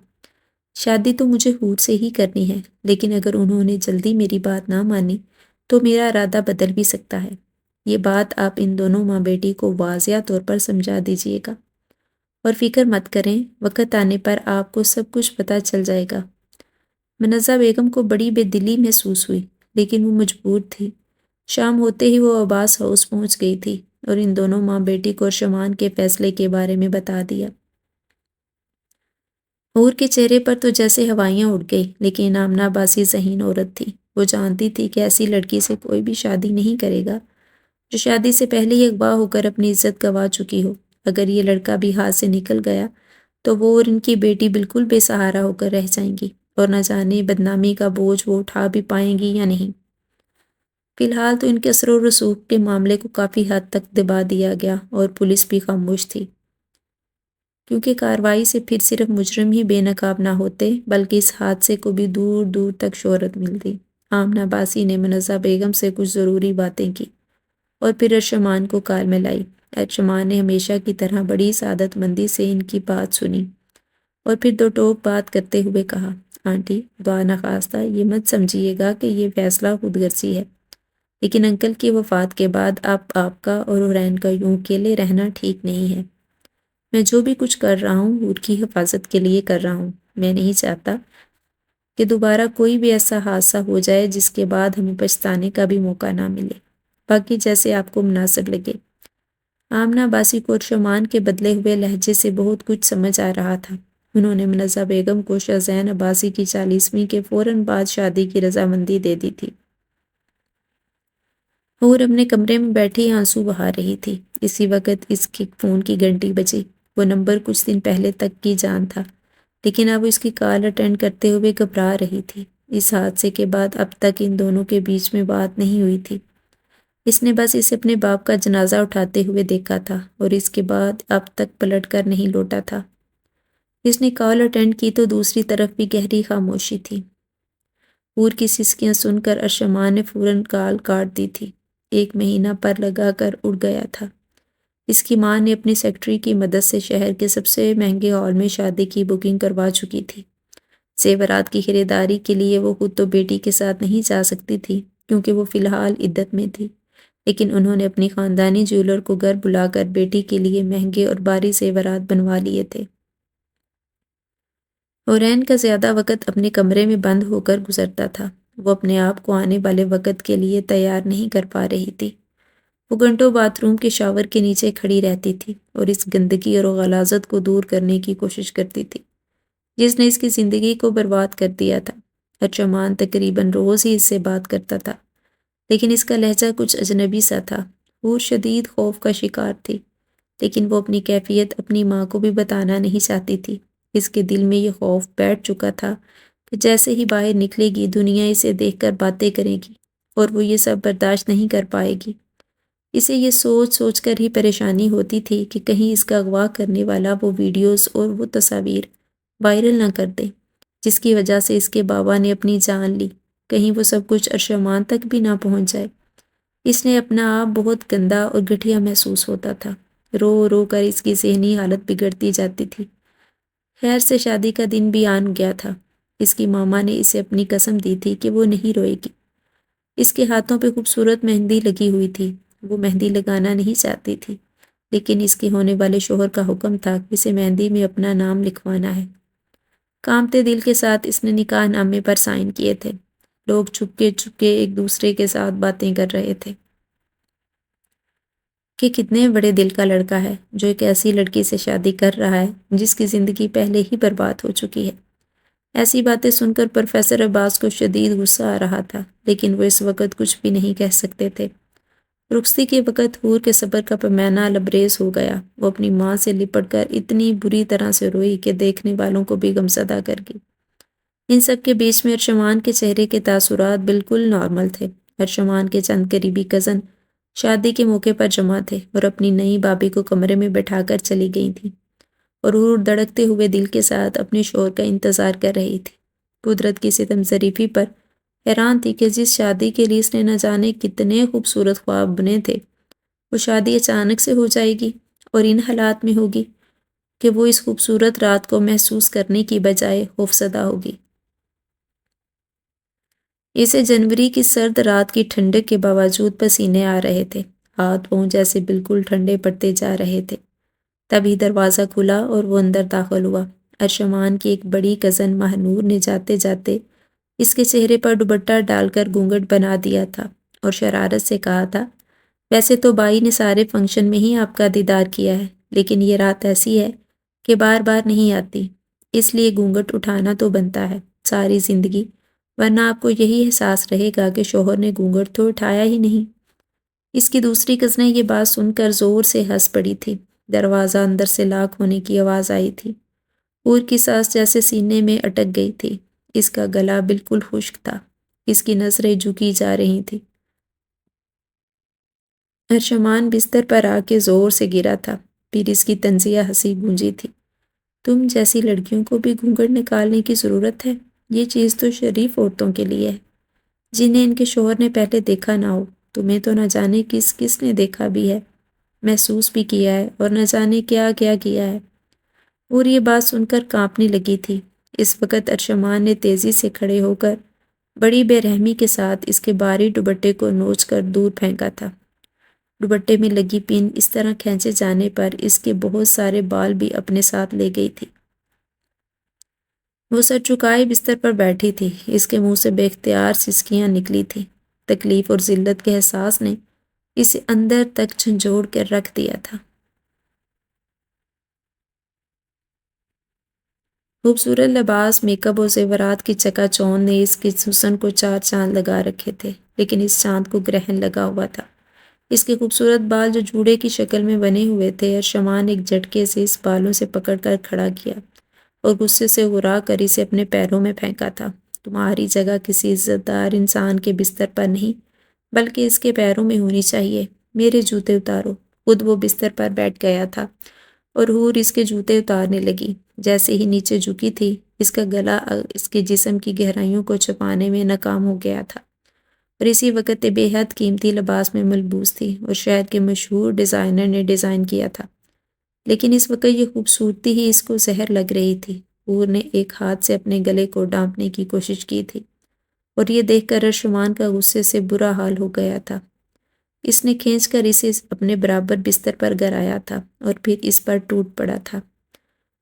شادی تو مجھے حور سے ہی کرنی ہے، لیکن اگر انہوں نے جلدی میری بات نہ مانی تو میرا ارادہ بدل بھی سکتا ہے۔ یہ بات آپ ان دونوں ماں بیٹی کو واضح طور پر سمجھا دیجیے گا، اور فکر مت کریں، وقت آنے پر آپ کو سب کچھ پتہ چل جائے گا۔ منزہ بیگم کو بڑی بے دلی محسوس ہوئی، لیکن وہ مجبور تھی۔ شام ہوتے ہی وہ عباس ہاؤس پہنچ گئی تھی اور ان دونوں ماں بیٹی کو ارشمان کے فیصلے کے بارے میں بتا دیا۔ حور کے چہرے پر تو جیسے ہوائیاں اڑ گئی، لیکن آمنہ باسی ذہین عورت تھی۔ وہ جانتی تھی کہ ایسی لڑکی سے کوئی بھی شادی نہیں کرے گا جو شادی سے پہلے ہی اغوا ہو کر اپنی عزت گنوا چکی ہو۔ اگر یہ لڑکا بھی ہاتھ سے نکل گیا تو وہ اور ان کی بیٹی بالکل بے سہارا ہو کر رہ جائیں گی، اور نہ جانے بدنامی کا بوجھ وہ اٹھا بھی پائیں گی یا نہیں۔ فی الحال تو ان کے اثر و رسوخ کے معاملے کو کافی حد تک دبا دیا گیا اور پولیس بھی خاموش تھی، کیونکہ کارروائی سے پھر صرف مجرم ہی بے نقاب نہ ہوتے بلکہ اس حادثے کو بھی دور دور تک شہرت ملتی۔ آمنہ باسی نے منزہ بیگم سے کچھ ضروری باتیں کی اور پھر ارشمان کو کار میں لائی۔ ارشمان نے ہمیشہ کی طرح بڑی سعادت مندی سے ان کی بات سنی اور پھر دو ٹوک بات کرتے ہوئے کہا، آنٹی دعا نخواستہ یہ مت سمجھیے گا کہ یہ فیصلہ خود غرضی ہے، لیکن انکل کی وفات کے بعد آپ کا اور حورین کا یوں اکیلے رہنا ٹھیک نہیں ہے۔ میں جو بھی کچھ کر رہا ہوں حور کی حفاظت کے لیے کر رہا ہوں۔ میں نہیں چاہتا کہ دوبارہ کوئی بھی ایسا حادثہ ہو جائے جس کے بعد ہمیں پچھتانے کا بھی موقع نہ ملے۔ باقی جیسے آپ کو مناسب لگے۔ آمنہ باسی کو ارشمان کے بدلے ہوئے لہجے سے بہت کچھ سمجھ آ رہا تھا۔ انہوں نے منزہ بیگم کو شاہ زین عباسی کی 40ویں کے فوراً بعد شادی کی رضامندی دے دی تھی۔ اور اپنے کمرے میں بیٹھی آنسو بہا رہی تھی۔ اسی وقت اس کی فون کی گھنٹی بجی۔ وہ نمبر کچھ دن پہلے تک کی جان تھا، لیکن اب اس کی کال اٹینڈ کرتے ہوئے گھبرا رہی تھی۔ اس حادثے کے بعد اب تک ان دونوں کے بیچ میں بات نہیں ہوئی تھی۔ اس نے بس اسے اپنے باپ کا جنازہ اٹھاتے ہوئے دیکھا تھا اور اس کے بعد اب تک پلٹ کر نہیں لوٹا تھا۔ اس نے کال اٹینڈ کی تو دوسری طرف بھی گہری خاموشی تھی۔ پور کی سسکیاں سن کر ارشمان نے فوراً کال کاٹ دی تھی۔ 1 مہینہ پر لگا کر اڑ گیا تھا۔ اس کی ماں نے اپنی سیکرٹری کی مدد سے شہر کے سب سے مہنگے ہال میں شادی کی بکنگ کروا چکی تھی۔ زیورات کی خریداری کے لیے وہ خود تو بیٹی کے ساتھ نہیں جا سکتی تھی کیونکہ وہ فی الحال عدت میں تھی، لیکن انہوں نے اپنی خاندانی جیولر کو گھر بلا کر بیٹی کے لیے مہنگے اور بھاری زیورات بنوا لیے تھے۔ اورین کا زیادہ وقت اپنے کمرے میں بند ہو کر گزرتا تھا۔ وہ اپنے آپ کو آنے والے وقت کے لیے تیار نہیں کر پا رہی تھی۔ وہ گھنٹوں باتھ روم کے شاور کے نیچے کھڑی رہتی تھی اور اس گندگی اور غلاظت کو دور کرنے کی کوشش کرتی تھی جس نے اس کی زندگی کو برباد کر دیا تھا۔ ارشمان تقریباً روز ہی اس سے بات کرتا تھا، لیکن اس کا لہجہ کچھ اجنبی سا تھا۔ وہ شدید خوف کا شکار تھی، لیکن وہ اپنی کیفیت اپنی ماں کو بھی بتانا نہیں چاہتی تھی۔ اس کے دل میں یہ خوف بیٹھ چکا تھا کہ جیسے ہی باہر نکلے گی دنیا اسے دیکھ کر باتیں کرے گی اور وہ یہ سب برداشت نہیں کر پائے گی۔ اسے یہ سوچ سوچ کر ہی پریشانی ہوتی تھی کہ کہیں اس کا اغوا کرنے والا وہ ویڈیوز اور وہ تصاویر وائرل نہ کر دے جس کی وجہ سے اس کے بابا نے اپنی جان لی۔ کہیں وہ سب کچھ ارشمان تک بھی نہ پہنچ جائے۔ اس نے اپنا آپ بہت گندا اور گٹھیا محسوس ہوتا تھا۔ رو رو کر اس کی ذہنی حالت بگڑتی جاتی تھی۔ خیر سے شادی کا دن بھی آن گیا تھا۔ اس کی ماما نے اسے اپنی قسم دی تھی کہ وہ نہیں روئے گی۔ اس کے ہاتھوں پہ خوبصورت مہندی لگی ہوئی تھی۔ وہ مہندی لگانا نہیں چاہتی تھی، لیکن اس کے ہونے والے شوہر کا حکم تھا کہ اسے مہندی میں اپنا نام لکھوانا ہے۔ کانپتے دل کے ساتھ اس نے نکاح نامے پر سائن کیے تھے۔ لوگ چھپکے چھپکے ایک دوسرے کے ساتھ باتیں کر رہے تھے کہ کتنے بڑے دل کا لڑکا ہے جو ایک ایسی لڑکی سے شادی کر رہا ہے جس کی زندگی پہلے ہی برباد ہو چکی ہے۔ ایسی باتیں سن کر پروفیسر عباس کو شدید غصہ آ رہا تھا، لیکن وہ اس وقت کچھ بھی نہیں کہہ سکتے تھے۔ رخصتی کے وقت حور کے صبر کا پیمانہ لبریز ہو گیا۔ وہ اپنی ماں سے لپٹ کر اتنی بری طرح سے روئی کہ دیکھنے والوں کو بھی غمزدہ کر گئی۔ ان سب کے بیچ میں ارشمان کے چہرے کے تاثرات بالکل نارمل تھے۔ ارشمان کے چند قریبی کزن شادی کے موقع پر جمع تھے اور اپنی نئی بابی کو کمرے میں بٹھا کر چلی گئی تھیں، اور حور دھڑکتے ہوئے دل کے ساتھ اپنے شوہر کا انتظار کر رہی تھی۔ قدرت کی ستم ظریفی پر حیران تھی کہ جس شادی کے لیے اس نے نہ جانے کتنے خوبصورت خواب بنے تھے، وہ شادی اچانک سے ہو جائے گی اور ان حالات میں ہوگی کہ وہ اس خوبصورت رات کو محسوس کرنے کی بجائے خوفزدہ ہوگی۔ اسے جنوری کی سرد رات کی ٹھنڈک کے باوجود پسینے آ رہے تھے۔ ہاتھ پاؤں جیسے بالکل ٹھنڈے پڑتے جا رہے تھے۔ تبھی دروازہ کھلا اور وہ اندر داخل ہوا۔ ارشمان کی ایک بڑی کزن ماہنور نے جاتے جاتے اس کے چہرے پر دوپٹہ ڈال کر گھونگھٹ بنا دیا تھا اور شرارت سے کہا تھا، ویسے تو بائی نے سارے فنکشن میں ہی آپ کا دیدار کیا ہے، لیکن یہ رات ایسی ہے کہ بار بار نہیں آتی، اس لیے گھونگھٹ اٹھانا تو بنتا ہے ساری زندگی، ورنہ آپ کو یہی احساس رہے گا کہ شوہر نے گھونگھٹ تو اٹھایا ہی نہیں۔ اس کی دوسری کزنیں یہ بات سن کر زور سے ہنس پڑی تھی۔ دروازہ اندر سے لاک ہونے کی آواز آئی تھی۔ حور کی سانس جیسے سینے میں اٹک گئی تھی۔ اس کا گلا بالکل خشک تھا۔ اس کی نظریں جھکی جا رہی تھیں۔ ارشمان بستر پر آ کے زور سے گرا تھا۔ پھر اس کی طنزیہ ہنسی گونجی تھی۔ تم جیسی لڑکیوں کو بھی گھونگھٹ نکالنے کی ضرورت ہے؟ یہ چیز تو شریف عورتوں کے لیے ہے جنہیں ان کے شوہر نے پہلے دیکھا نہ ہو۔ تمہیں تو نہ جانے کس کس نے دیکھا بھی ہے، محسوس بھی کیا ہے، اور نہ جانے کیا کیا کیا ہے۔ اور یہ بات سن کر کانپنے لگی تھی۔ اس وقت ارشمان نے تیزی سے کھڑے ہو کر بڑی بے رحمی کے ساتھ اس کے بھاری دوپٹے کو نوچ کر دور پھینکا تھا۔ دوپٹے میں لگی پن اس طرح کھینچے جانے پر اس کے بہت سارے بال بھی اپنے ساتھ لے گئی تھی۔ وہ سر چکائے بستر پر بیٹھی تھی۔ اس کے منہ سے بے اختیار سسکیاں نکلی تھیں۔ تکلیف اور ذلت کے احساس نے اسے اندر تک جھنجھوڑ کر رکھ دیا تھا۔ خوبصورت لباس، میک اپ اور زیورات کی چکا چوند نے اس کے حسن کو 4 چاند لگا رکھے تھے، لیکن اس چاند کو گرہن لگا ہوا تھا۔ اس کے خوبصورت بال جو جوڑے کی شکل میں بنے ہوئے تھے، ارشمان ایک جھٹکے سے اس بالوں سے پکڑ کر کھڑا کیا اور غصے سے اڑا کر اسے اپنے پیروں میں پھینکا تھا۔ تمہاری جگہ کسی عزت دار انسان کے بستر پر نہیں، بلکہ اس کے پیروں میں ہونی چاہیے۔ میرے جوتے اتارو۔ خود وہ بستر پر بیٹھ گیا تھا اور حور اس کے جوتے اتارنے لگی۔ جیسے ہی نیچے جھکی تھی، اس کا گلا اس کے جسم کی گہرائیوں کو چھپانے میں ناکام ہو گیا تھا، اور اسی وقت بے حد قیمتی لباس میں ملبوس تھی اور شہر کے مشہور ڈیزائنر نے ڈیزائن کیا تھا۔ لیکن اس وقت یہ خوبصورتی ہی اس کو زہر لگ رہی تھی۔ حور نے ایک ہاتھ سے اپنے گلے کو ڈانپنے کی کوشش کی تھی، اور یہ دیکھ کر ارشمان کا غصے سے برا حال ہو گیا تھا۔ اس نے کھینچ کر اسے اپنے برابر بستر پر گرایا تھا اور پھر اس پر ٹوٹ پڑا تھا۔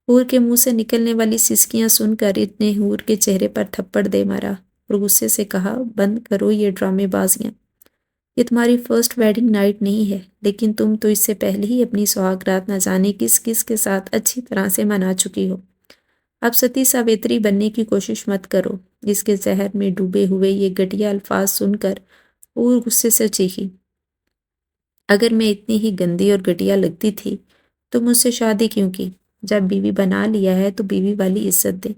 حور کے منہ سے نکلنے والی سسکیاں سن کر اس نے حور کے چہرے پر تھپڑ دے مارا اور غصے سے کہا، بند کرو یہ ڈرامے بازیاں۔ یہ تمہاری فرسٹ ویڈنگ نائٹ نہیں ہے، لیکن تم تو اس سے پہلے ہی اپنی سہاگ رات نہ جانے کس کس کے ساتھ اچھی طرح سے منا چکی ہو۔ اب ستی ساوتری بننے کی کوشش مت کرو۔ جس کے زہر میں ڈوبے ہوئے یہ گھٹیا الفاظ سن کر حور غصے سے چیخی، اگر میں اتنی ہی گندی اور گھٹیا لگتی تھی تو مجھ سے شادی کیوں کی؟ جب بیوی بنا لیا ہے تو بیوی والی عزت دے۔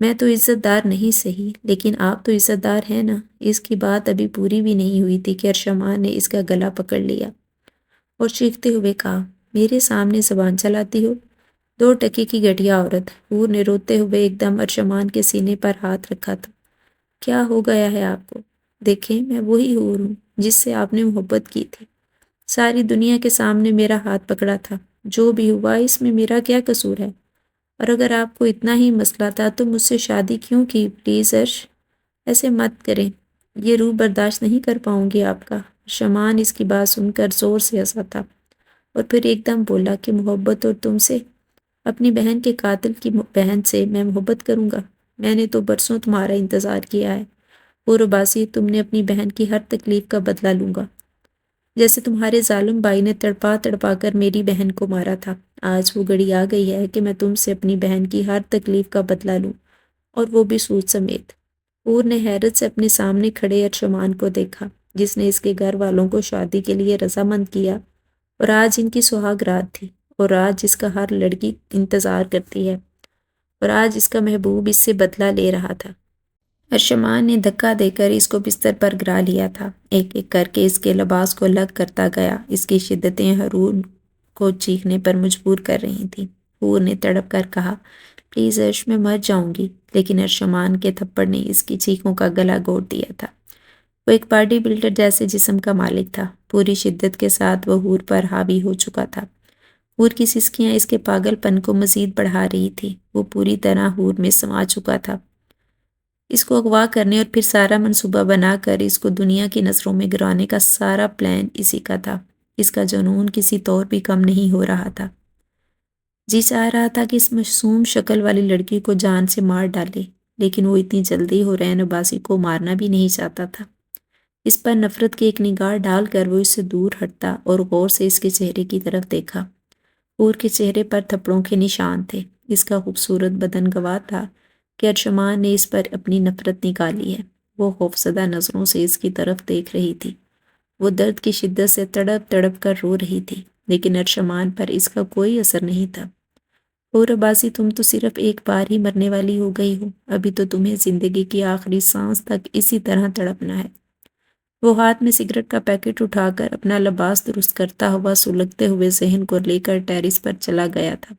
میں تو عزت دار نہیں سہی، لیکن آپ تو عزت دار ہیں نا۔ اس کی بات ابھی پوری بھی نہیں ہوئی تھی کہ ارشمان نے اس کا گلا پکڑ لیا اور چیختے ہوئے کہا، میرے سامنے زبان چلاتی ہو، 2 ٹکے کی گھٹیا عورت۔ حور نے روتے ہوئے ایک دم ارشمان کے سینے پر ہاتھ رکھا تھا۔ کیا ہو گیا ہے آپ کو؟ دیکھیں، میں وہی حور ہوں جس سے آپ نے محبت کی تھی۔ ساری دنیا کے سامنے میرا ہاتھ پکڑا تھا۔ جو بھی ہوا اس میں میرا کیا قصور ہے؟ اور اگر آپ کو اتنا ہی مسئلہ تھا تو مجھ سے شادی کیوں کی؟ پلیز عرش، ایسے مت کریں، یہ روح برداشت نہیں کر پاؤں گی آپ کا۔ شمان اس کی بات سن کر زور سے ہنسا تھا اور پھر ایک دم بولا کہ محبت اور تم سے، اپنی بہن کے قاتل کی بہن سے میں محبت کروں گا؟ میں نے تو برسوں تمہارا انتظار کیا ہے۔ اور عباسی، تم نے اپنی بہن کی ہر تکلیف کا بدلہ لوں گا، جیسے تمہارے ظالم بھائی نے تڑپا تڑپا کر میری بہن کو مارا تھا۔ آج وہ گھڑی آ گئی ہے کہ میں تم سے اپنی بہن کی ہر تکلیف کا بدلہ لوں، اور وہ بھی سود سمیت۔ حور نے حیرت سے اپنے سامنے کھڑے ارشمان کو دیکھا، جس نے اس کے گھر والوں کو شادی کے لیے رضامند کیا، اور آج ان کی سہاگ رات تھی، اور آج جس کا ہر لڑکی انتظار کرتی ہے، اور آج اس کا محبوب اس سے بدلہ لے رہا تھا۔ ارشمان نے دھکا دے کر اس کو بستر پر گرا لیا تھا، ایک ایک کر کے اس کے لباس کو الگ کرتا گیا۔ اس کی شدتیں حور کو چیخنے پر مجبور کر رہی تھیں۔ حور نے تڑپ کر کہا، پلیز عرش، میں مر جاؤں گی، لیکن ارشمان کے تھپڑ نے اس کی چیخوں کا گلا گھونٹ دیا تھا۔ وہ ایک باڈی بلڈر جیسے جسم کا مالک تھا۔ پوری شدت کے ساتھ وہ حور پر حاوی ہو چکا تھا۔ حور کی سسکیاں اس کے پاگل پن کو مزید بڑھا رہی تھی۔ وہ پوری طرح حور میں سما چکا تھا۔ اس کو اغوا کرنے اور پھر سارا منصوبہ بنا کر اس کو دنیا کی نظروں میں گرانے کا سارا پلان اسی کا تھا۔ اس کا جنون کسی طور بھی کم نہیں ہو رہا تھا۔ جی چاہ رہا تھا کہ اس معصوم شکل والی لڑکی کو جان سے مار ڈالے، لیکن وہ اتنی جلدی حورین عباسی کو مارنا بھی نہیں چاہتا تھا۔ اس پر نفرت کی ایک نگاہ ڈال کر وہ اس سے دور ہٹتا اور غور سے اس کے چہرے کی طرف دیکھا۔ حور کے چہرے پر تھپڑوں کے نشان تھے۔ اس کا خوبصورت بدن گواہ تھا کہ ارشمان نے اس پر اپنی نفرت نکالی ہے۔ وہ خوفزدہ نظروں سے اس کی طرف دیکھ رہی تھی۔ وہ درد کی شدت سے تڑپ تڑپ کر رو رہی تھی، لیکن ارشمان پر اس کا کوئی اثر نہیں تھا۔ اور عباسی، تم تو صرف ایک بار ہی مرنے والی ہو گئی ہو، ابھی تو تمہیں زندگی کی آخری سانس تک اسی طرح تڑپنا ہے۔ وہ ہاتھ میں سگریٹ کا پیکٹ اٹھا کر اپنا لباس درست کرتا ہوا سلگتے ہوئے ذہن کو لے کر ٹیرس پر چلا گیا تھا۔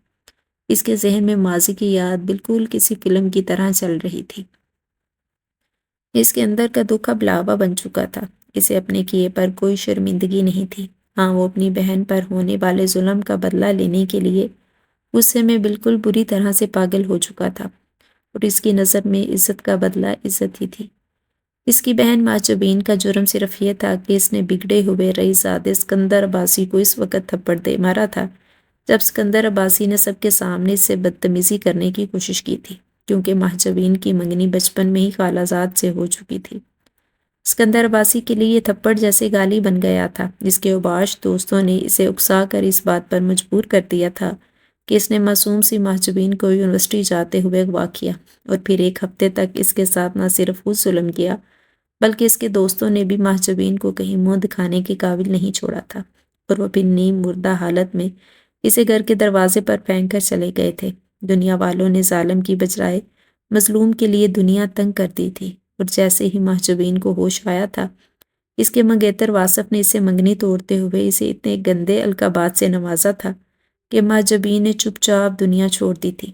اس کے ذہن میں ماضی کی یاد بالکل کسی فلم کی طرح چل رہی تھی۔ اس کے اندر کا دکھ اب لاوا بن چکا تھا۔ اسے اپنے کیے پر کوئی شرمندگی نہیں تھی۔ ہاں، وہ اپنی بہن پر ہونے والے ظلم کا بدلہ لینے کے لیے غصے میں بالکل بری طرح سے پاگل ہو چکا تھا، اور اس کی نظر میں عزت کا بدلہ عزت ہی تھی۔ اس کی بہن مہجوبین کا جرم صرف یہ تھا کہ اس نے بگڑے ہوئے رئیس زادے اسکندر عباسی کو اس وقت تھپڑ دے مارا تھا جب اسکندر عباسی نے سب کے سامنے اس سے بدتمیزی کرنے کی کوشش کی تھی، کیونکہ مہجوبین کی منگنی بچپن میں ہی خالہ زاد سے ہو چکی تھی۔ اسکندر عباسی کے لیے یہ تھپڑ جیسے گالی بن گیا تھا، جس کے اوباش دوستوں نے اسے اکسا کر اس بات پر مجبور کر دیا تھا کہ اس نے معصوم سی مہجوبین کو یونیورسٹی جاتے ہوئے اغوا کیا، اور پھر ایک ہفتے تک اس کے ساتھ نہ صرف خود ظلم کیا بلکہ اس کے دوستوں نے بھی محجوبین کو کہیں منہ دکھانے کے قابل نہیں چھوڑا تھا، اور وہ پھر نیم مردہ حالت میں اسے گھر کے دروازے پر پھینک کر چلے گئے تھے۔ دنیا والوں نے ظالم کی بجائے مظلوم کے لیے دنیا تنگ کر دی تھی، اور جیسے ہی محجوبین کو ہوش آیا تھا، اس کے منگیتر واصف نے اسے منگنی توڑتے ہوئے اسے اتنے گندے القابات سے نوازا تھا کہ محجوبین نے چپ چاپ دنیا چھوڑ دی تھی۔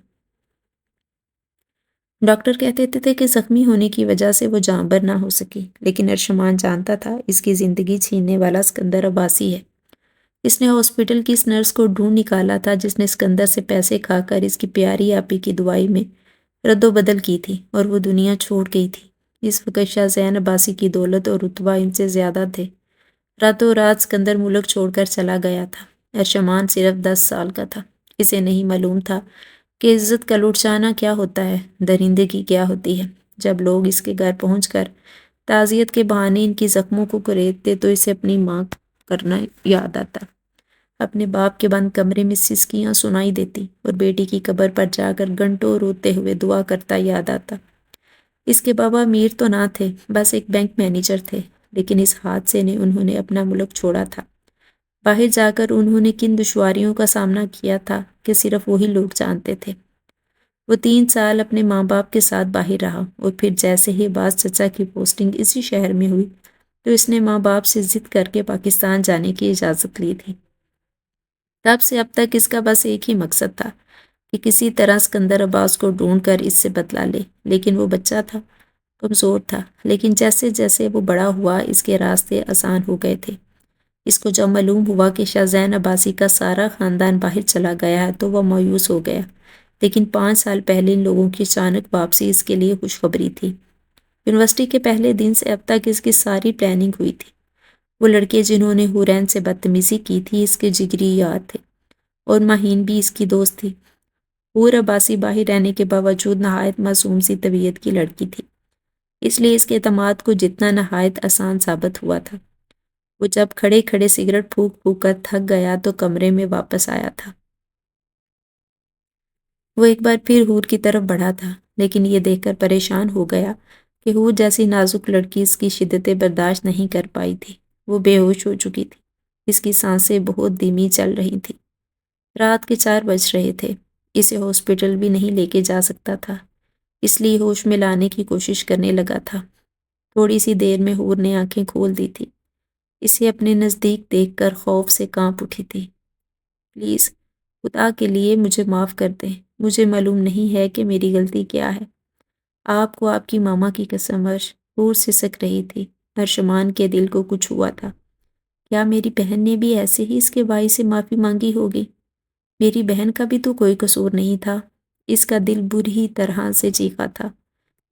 ڈاکٹر کہتے تھے کہ زخمی ہونے کی وجہ سے وہ جانبر نہ ہو سکی، لیکن ارشمان جانتا تھا اس کی زندگی چھیننے والا اسکندر عباسی ہے۔ اس نے ہاسپٹل کی اس نرس کو ڈھونڈ نکالا تھا جس نے اسکندر سے پیسے کھا کر اس کی پیاری آپی کی دوائی میں رد و بدل کی تھی، اور وہ دنیا چھوڑ گئی تھی۔ اس وقت شاہ زین عباسی کی دولت اور رتبہ ان سے زیادہ تھے۔ راتوں رات اسکندر ملک چھوڑ کر چلا گیا تھا۔ ارشمان صرف 10 سال کا تھا۔ اسے نہیں معلوم تھا کہ عزت کا لوٹ جانا کیا ہوتا ہے، درندگی کیا ہوتی ہے۔ جب لوگ اس کے گھر پہنچ کر تعزیت کے بہانے ان کی زخموں کو کریدتے تو اسے اپنی ماں کرنا یاد آتا۔ اپنے باپ کے بند کمرے میں سسکیاں سنائی دیتی اور بیٹی کی قبر پر جا کر گھنٹوں روتے ہوئے دعا کرتا یاد آتا۔ اس کے بابا امیر تو نہ تھے، بس ایک بینک مینیجر تھے، لیکن اس حادثے نے انہوں نے اپنا ملک چھوڑا تھا۔ باہر جا کر انہوں نے کن دشواریوں کا سامنا کیا تھا کہ صرف وہی لوگ جانتے تھے۔ وہ 3 سال اپنے ماں باپ کے ساتھ باہر رہا، اور پھر جیسے ہی باز چچا کی پوسٹنگ اسی شہر میں ہوئی تو اس نے ماں باپ سے ضد کر کے پاکستان جانے کی اجازت لی تھی۔ تب سے اب تک اس کا بس ایک ہی مقصد تھا کہ کسی طرح اسکندر عباس کو ڈھونڈ کر اس سے بدلہ لے، لیکن وہ بچہ تھا، کمزور تھا، لیکن جیسے جیسے وہ بڑا ہوا اس کے راستے آسان ہو گئے تھے۔ اس کو جب معلوم ہوا کہ شاہ زین عباسی کا سارا خاندان باہر چلا گیا ہے تو وہ مایوس ہو گیا، لیکن 5 سال پہلے ان لوگوں کی اچانک واپسی اس کے لیے خوشخبری تھی۔ یونیورسٹی کے پہلے دن سے اب تک اس کی ساری پلاننگ ہوئی تھی۔ وہ لڑکے جنہوں نے حورین سے بدتمیزی کی تھی اس کے جگری یار تھے، اور ماہین بھی اس کی دوست تھی۔ حور عباسی باہر رہنے کے باوجود نہایت معصوم سی طبیعت کی لڑکی تھی، اس لیے اس کے اعتماد کو جتنا نہایت آسان ثابت ہوا تھا۔ وہ جب کھڑے کھڑے سگریٹ پھونک پھونک کر تھک گیا تو کمرے میں واپس آیا تھا۔ وہ ایک بار پھر حور کی طرف بڑھا تھا، لیکن یہ دیکھ کر پریشان ہو گیا کہ حور جیسی نازک لڑکی اس کی شدتیں برداشت نہیں کر پائی تھی۔ وہ بے ہوش ہو چکی تھی، اس کی سانسیں بہت دھیمی چل رہی تھیں۔ رات کے 4 بج رہے تھے۔ اسے ہاسپٹل بھی نہیں لے کے جا سکتا تھا، اس لیے ہوش میں لانے کی کوشش کرنے لگا تھا۔ تھوڑی سی دیر میں حور نے آنکھیں کھول دی تھی۔ اسے اپنے نزدیک دیکھ کر خوف سے کانپ اٹھی تھی۔ پلیز خدا کے لیے مجھے معاف کر دیں، مجھے معلوم نہیں ہے کہ میری غلطی کیا ہے۔ آپ کو آپ کی ماما کی قسم عرش، حور سسک رہی تھی۔ ارشمان کے دل کو کچھ ہوا تھا۔ کیا میری بہن نے بھی ایسے ہی اس کے بھائی سے معافی مانگی ہوگی؟ میری بہن کا بھی تو کوئی قصور نہیں تھا۔ اس کا دل بری طرح سے چیخا تھا،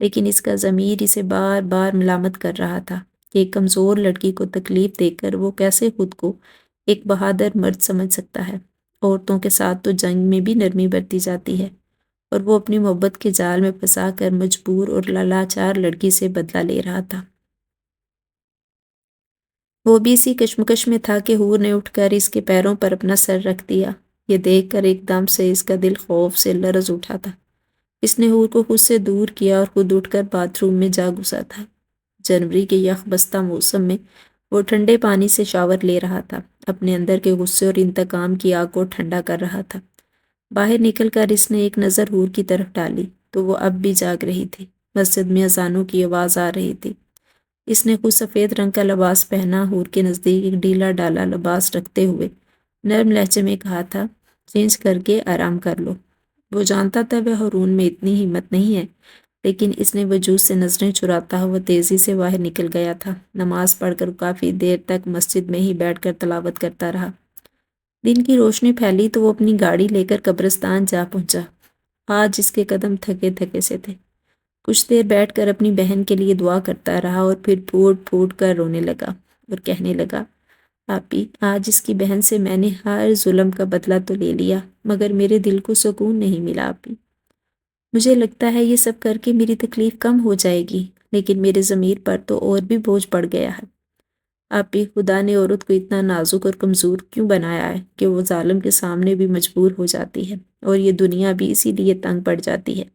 لیکن اس کا ضمیر اسے بار بار ملامت کر رہا تھا کہ ایک کمزور لڑکی کو تکلیف دے کر وہ کیسے خود کو ایک بہادر مرد سمجھ سکتا ہے۔ عورتوں کے ساتھ تو جنگ میں بھی نرمی برتی جاتی ہے، اور وہ اپنی محبت کے جال میں پھنسا کر مجبور اور لاچار لڑکی سے بدلہ لے رہا تھا۔ وہ بھی اسی کشمکش میں تھا کہ حور نے اٹھ کر اس کے پیروں پر اپنا سر رکھ دیا۔ یہ دیکھ کر ایک دم سے اس کا دل خوف سے لرز اٹھا تھا۔ اس نے حور کو خود سے دور کیا اور خود اٹھ کر باتھ روم میں جا گھسا تھا۔ جنوری کے یخ بستہ موسم میں وہ ٹھنڈے پانی سے شاور لے رہا تھا، اپنے اندر کے غصے اور انتقام کی آگ کو ٹھنڈا کر رہا تھا۔ باہر نکل کر اس نے ایک نظر حور کی طرف ڈالی تو وہ اب بھی جاگ رہی تھی۔ مسجد میں اذانوں کی آواز آ رہی تھی۔ اس نے خود سفید رنگ کا لباس پہنا حور کے نزدیک ایک ڈھیلا ڈالا لباس رکھتے ہوئے نرم لہجے میں کہا تھا، چینج کر کے آرام کر لو۔ وہ جانتا تھا وہ ہارون میں اتنی ہمت نہیں ہے، لیکن اس نے وجود سے نظریں چراتا ہوا تیزی سے باہر نکل گیا تھا۔ نماز پڑھ کر کافی دیر تک مسجد میں ہی بیٹھ کر تلاوت کرتا رہا۔ دن کی روشنی پھیلی تو وہ اپنی گاڑی لے کر قبرستان جا پہنچا۔ آج اس کے قدم تھکے تھکے سے تھے۔ کچھ دیر بیٹھ کر اپنی بہن کے لیے دعا کرتا رہا اور پھر پھوٹ پھوٹ کر رونے لگا اور کہنے لگا، آپی، آج اس کی بہن سے میں نے ہر ظلم کا بدلہ تو لے لیا، مگر میرے دل کو سکون نہیں ملا آپی۔ مجھے لگتا ہے یہ سب کر کے میری تکلیف کم ہو جائے گی، لیکن میرے ضمیر پر تو اور بھی بوجھ پڑ گیا ہے۔ آپی، خدا نے عورت کو اتنا نازک اور کمزور کیوں بنایا ہے کہ وہ ظالم کے سامنے بھی مجبور ہو جاتی ہے، اور یہ دنیا بھی اسی لیے تنگ پڑ جاتی ہے۔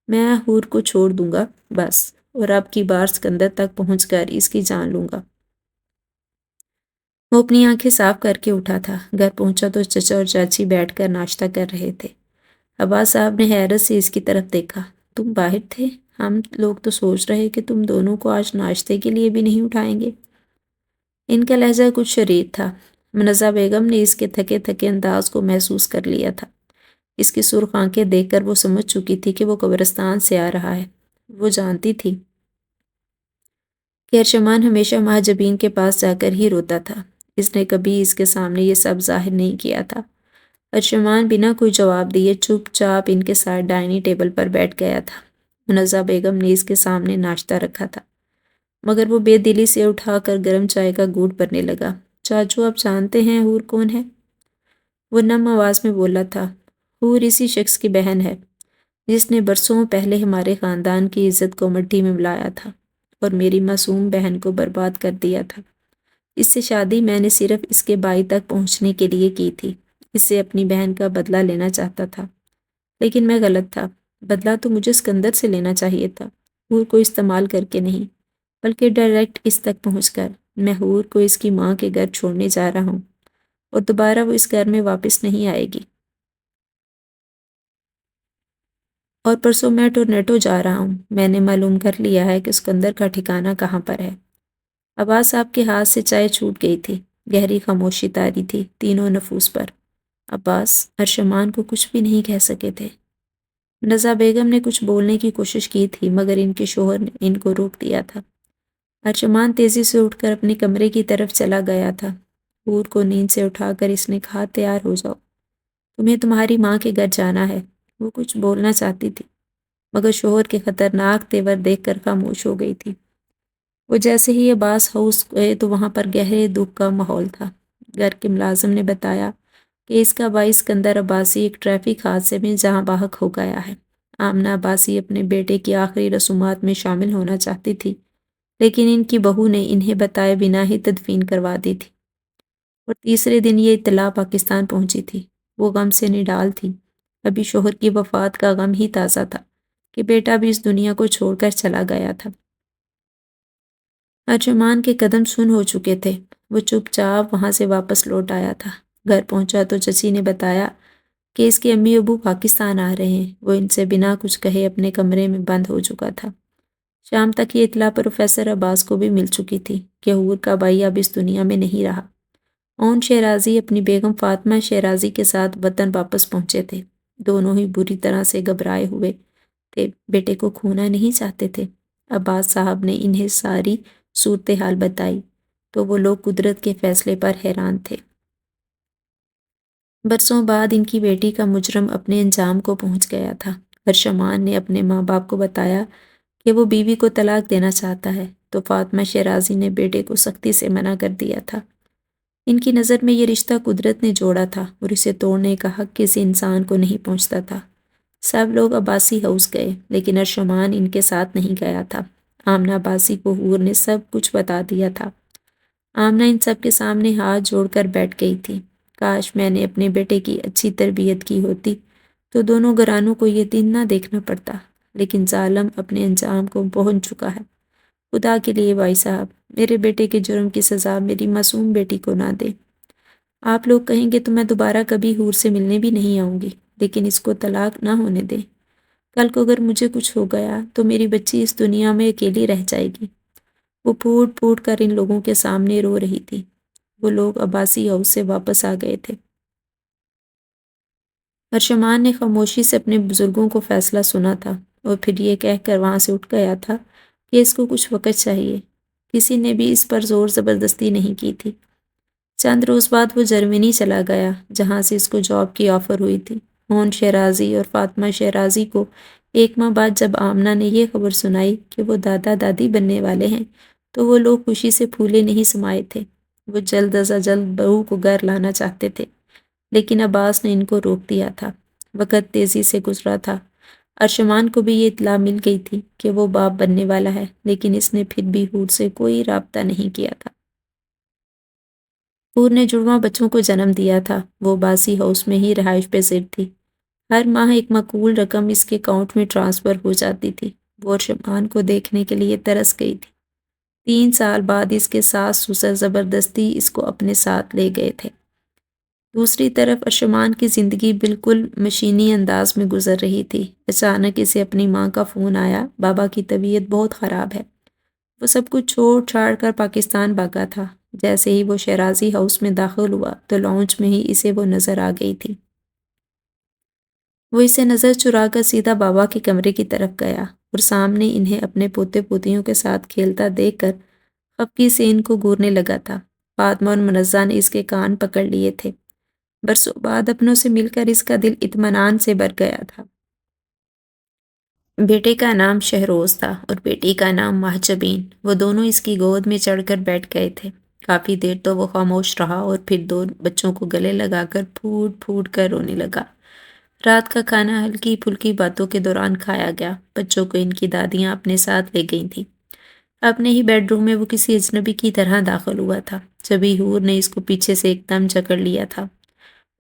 میں حور کو چھوڑ دوں گا، بس اور اب کی بار سکندر تک پہنچ کر اس کی جان لوں گا۔ وہ اپنی آنکھیں صاف کر کے اٹھا تھا۔ گھر پہنچا تو چچا اور چاچی بیٹھ کر ناشتہ کر رہے تھے۔ عباس صاحب نے حیرت سے اس کی طرف دیکھا۔ تم باہر تھے؟ ہم لوگ تو سوچ رہے کہ تم دونوں کو آج ناشتے کے لیے بھی نہیں اٹھائیں گے۔ ان کا لہجہ کچھ شدید تھا۔ منزہ بیگم نے اس کے تھکے تھکے انداز کو محسوس کر لیا تھا۔ اس کی سرخ آنکھیں دیکھ کر وہ سمجھ چکی تھی کہ وہ قبرستان سے آ رہا ہے۔ وہ جانتی تھی کہ ارشمان ہمیشہ مہاجبین کے پاس جا کر ہی روتا تھا۔ اس نے کبھی اس کے سامنے یہ سب ظاہر نہیں کیا تھا۔ ارشمان بنا کوئی جواب دیے چپ چاپ ان کے ساتھ ڈائننگ ٹیبل پر بیٹھ گیا تھا۔ منزہ بیگم نے اس کے سامنے ناشتہ رکھا تھا، مگر وہ بے دلی سے اٹھا کر گرم چائے کا گھونٹ بھرنے لگا۔ چاچو آپ جانتے ہیں حور کون ہے؟ وہ نم آواز میں بولا تھا۔ حور اسی شخص کی بہن ہے جس نے برسوں پہلے ہمارے خاندان کی عزت کو مٹی میں ملایا تھا اور میری معصوم بہن کو برباد کر دیا تھا۔ اس سے شادی میں نے صرف اس کے بھائی تک پہنچنے کے لیے کی تھی۔ اس سے اپنی بہن کا بدلہ لینا چاہتا تھا، لیکن میں غلط تھا۔ بدلہ تو مجھے سکندر سے لینا چاہیے تھا، حور کو استعمال کر کے نہیں، بلکہ ڈائریکٹ اس تک پہنچ کر۔ میں حور کو اس کی ماں کے گھر چھوڑنے جا رہا ہوں اور دوبارہ وہ اس گھر میں واپس نہیں آئے گی۔ اور پرسوں میں ٹورنٹو جا رہا ہوں۔ میں نے معلوم کر لیا ہے کہ سکندر کا ٹھکانہ کہاں پر ہے۔ عباس صاحب کے ہاتھ سے چائے چھوٹ گئی تھی۔ گہری خاموشی طاری تھی تینوں نفوس پر۔ عباس ارشمان کو کچھ بھی نہیں کہہ سکے تھے۔ رضا بیگم نے کچھ بولنے کی کوشش کی تھی، مگر ان کے شوہر نے ان کو روک دیا تھا۔ ارشمان تیزی سے اٹھ کر اپنے کمرے کی طرف چلا گیا تھا۔ حور کو نیند سے اٹھا کر اس نے کہا تیار ہو جاؤ، تمہیں تمہاری ماں کے گھر جانا ہے۔ وہ کچھ بولنا چاہتی تھی، مگر شوہر کے خطرناک تیور دیکھ کر خاموش ہو گئی تھی۔ وہ جیسے ہی عباس ہاؤس گئے تو وہاں پر گہرے دکھ کا ماحول تھا۔ گھر کے ملازم نے بتایا کہ اس کا بھائی سکندر عباسی ایک ٹریفک حادثے میں جہاں بحق ہو گیا ہے۔ آمنہ عباسی اپنے بیٹے کی آخری رسومات میں شامل ہونا چاہتی تھی، لیکن ان کی بہو نے انہیں بتائے بنا ہی تدفین کروا دی تھی، اور تیسرے دن یہ اطلاع پاکستان پہنچی تھی۔ وہ غم سے نڈال تھی۔ ابھی شوہر کی وفات کا غم ہی تازہ تھا کہ بیٹا بھی اس دنیا کو چھوڑ کر چلا گیا تھا۔ ارجمان کے قدم سن ہو چکے تھے۔ وہ چپ چاپ وہاں سے واپس لوٹ آیا تھا۔ گھر پہنچا تو چچی نے بتایا کہ اس کے امی ابو پاکستان آ رہے ہیں۔ وہ ان سے بنا کچھ کہے اپنے کمرے میں بند ہو چکا تھا۔ شام تک یہ اطلاع پروفیسر عباس کو بھی مل چکی تھی کہ حور کا بھائی اب اس دنیا میں نہیں رہا۔ اون شیرازی اپنی بیگم فاطمہ شیرازی کے ساتھ وطن واپس پہنچے تھے۔ دونوں ہی بری طرح سے گھبرائے ہوئے تھے، بیٹے کو کھونا نہیں چاہتے تھے۔ عباس صاحب نے انہیں ساری صورتحال بتائی تو وہ لوگ قدرت کے فیصلے پر حیران تھے۔ برسوں بعد ان کی بیٹی کا مجرم اپنے انجام کو پہنچ گیا تھا۔ ارشمان نے اپنے ماں باپ کو بتایا کہ وہ بیوی کو طلاق دینا چاہتا ہے، تو فاطمہ شیرازی نے بیٹے کو سختی سے منع کر دیا تھا۔ ان کی نظر میں یہ رشتہ قدرت نے جوڑا تھا اور اسے توڑنے کا حق کسی انسان کو نہیں پہنچتا تھا۔ سب لوگ عباسی ہاؤس گئے، لیکن ارشمان ان کے ساتھ نہیں گیا تھا۔ آمنہ عباسی کو حور نے سب کچھ بتا دیا تھا۔ آمنہ ان سب کے سامنے ہاتھ جوڑ کر بیٹھ گئی تھی۔ کاش میں نے اپنے بیٹے کی اچھی تربیت کی ہوتی تو دونوں گھرانوں کو یہ دن نہ دیکھنا پڑتا، لیکن ظالم اپنے انجام کو پہنچ چکا ہے۔ خدا کے لیے بھائی صاحب، میرے بیٹے کے جرم کی سزا میری معصوم بیٹی کو نہ دے۔ آپ لوگ کہیں گے تو میں دوبارہ کبھی حور سے ملنے بھی نہیں آؤں گی، لیکن اس کو طلاق نہ ہونے دیں۔ کل کو اگر مجھے کچھ ہو گیا تو میری بچی اس دنیا میں اکیلی رہ جائے گی۔ وہ پھوٹ پھوٹ کر ان لوگوں کے سامنے رو رہی تھی۔ وہ لوگ عباسی ہاؤس سے واپس آ گئے تھے۔ ارشمان نے خاموشی سے اپنے بزرگوں کو فیصلہ سنا تھا اور پھر یہ کہہ کر وہاں سے اٹھ گیا تھا کہ اس کو کچھ وقت چاہیے۔ کسی نے بھی اس پر زور زبردستی نہیں کی تھی۔ چند روز بعد وہ جرمنی چلا گیا، جہاں سے اس کو جاب کی آفر ہوئی تھی۔ مون شیرازی اور فاطمہ شیرازی کو ایک ماہ بعد جب آمنہ نے یہ خبر سنائی کہ وہ دادا دادی بننے والے ہیں تو وہ لوگ خوشی سے پھولے نہیں سمائے تھے۔ وہ جلد از جلد بہو کو گھر لانا چاہتے تھے، لیکن عباس نے ان کو روک دیا تھا۔ وقت تیزی سے گزرا تھا۔ ارشمان کو بھی یہ اطلاع مل گئی تھی کہ وہ باپ بننے والا ہے، لیکن اس نے پھر بھی حور سے کوئی رابطہ نہیں کیا تھا۔ حور نے جڑواں بچوں کو جنم دیا تھا۔ وہ باسی ہاؤس میں ہی رہائش پذیر تھی۔ ہر ماہ ایک معقول رقم اس کے اکاؤنٹ میں ٹرانسفر ہو جاتی تھی۔ وہ ارشمان کو دیکھنے کے لیے ترس گئی تھی۔ 3 سال بعد اس کے ساس سسر زبردستی اس کو اپنے ساتھ لے گئے تھے۔ دوسری طرف ارشمان کی زندگی بالکل مشینی انداز میں گزر رہی تھی۔ اچانک اسے اپنی ماں کا فون آیا، بابا کی طبیعت بہت خراب ہے۔ وہ سب کچھ چھوڑ چھاڑ کر پاکستان بھاگا تھا۔ جیسے ہی وہ شیرازی ہاؤس میں داخل ہوا تو لاؤنج میں ہی اسے وہ نظر آ گئی تھی۔ وہ اسے نظر چرا کر سیدھا بابا کے کمرے کی طرف گیا اور سامنے انہیں اپنے پوتے پوتیوں کے ساتھ کھیلتا دیکھ کر خفگی سے ان کو گورنے لگا تھا۔ فاطمہ اور منزہ نے اس کے کان پکڑ لیے تھے۔ برسوں بعد اپنوں سے مل کر اس کا دل اطمینان سے بھر گیا تھا۔ بیٹے کا نام شہروز تھا اور بیٹی کا نام مہجبین۔ وہ دونوں اس کی گود میں چڑھ کر بیٹھ گئے تھے۔ کافی دیر تو وہ خاموش رہا اور پھر دو بچوں کو گلے لگا کر پھوٹ پھوٹ کر رونے لگا۔ رات کا کھانا ہلکی پھلکی باتوں کے دوران کھایا گیا۔ بچوں کو ان کی دادیاں اپنے ساتھ لے گئی تھیں۔ اپنے ہی بیڈ روم میں وہ کسی اجنبی کی طرح داخل ہوا تھا، جبھی حور نے اس کو پیچھے سے ایک دم جکڑ لیا تھا۔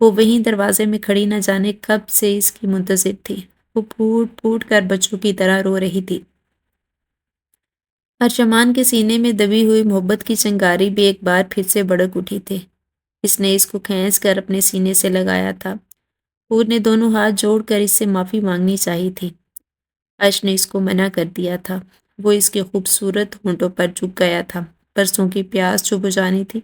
وہ وہیں دروازے میں کھڑی نہ جانے کب سے اس کی منتظر تھی۔ وہ پھوٹ پھوٹ کر بچوں کی طرح رو رہی تھی۔ ارشمان کے سینے میں دبی ہوئی محبت کی چنگاری بھی ایک بار پھر سے بھڑک اٹھی تھی۔ اس نے اس کو کھینچ کر اپنے سینے سے لگایا تھا۔ حور نے دونوں ہاتھ جوڑ کر اس سے معافی مانگنی چاہی تھی۔ عرش نے اس کو منع کر دیا تھا۔ وہ اس کے خوبصورت ہونٹوں پر جھک گیا تھا۔ برسوں کی پیاس جو بجھانی تھی۔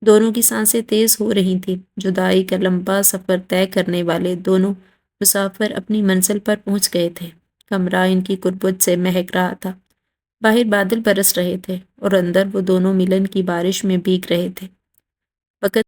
دونوں کی سانسیں تیز ہو رہی تھیں۔ جدائی کا لمبا سفر طے کرنے والے دونوں مسافر اپنی منزل پر پہنچ گئے تھے۔ کمرہ ان کی قربت سے مہک رہا تھا۔ باہر بادل برس رہے تھے اور اندر وہ دونوں ملن کی بارش میں بھیگ رہے تھے۔ وقت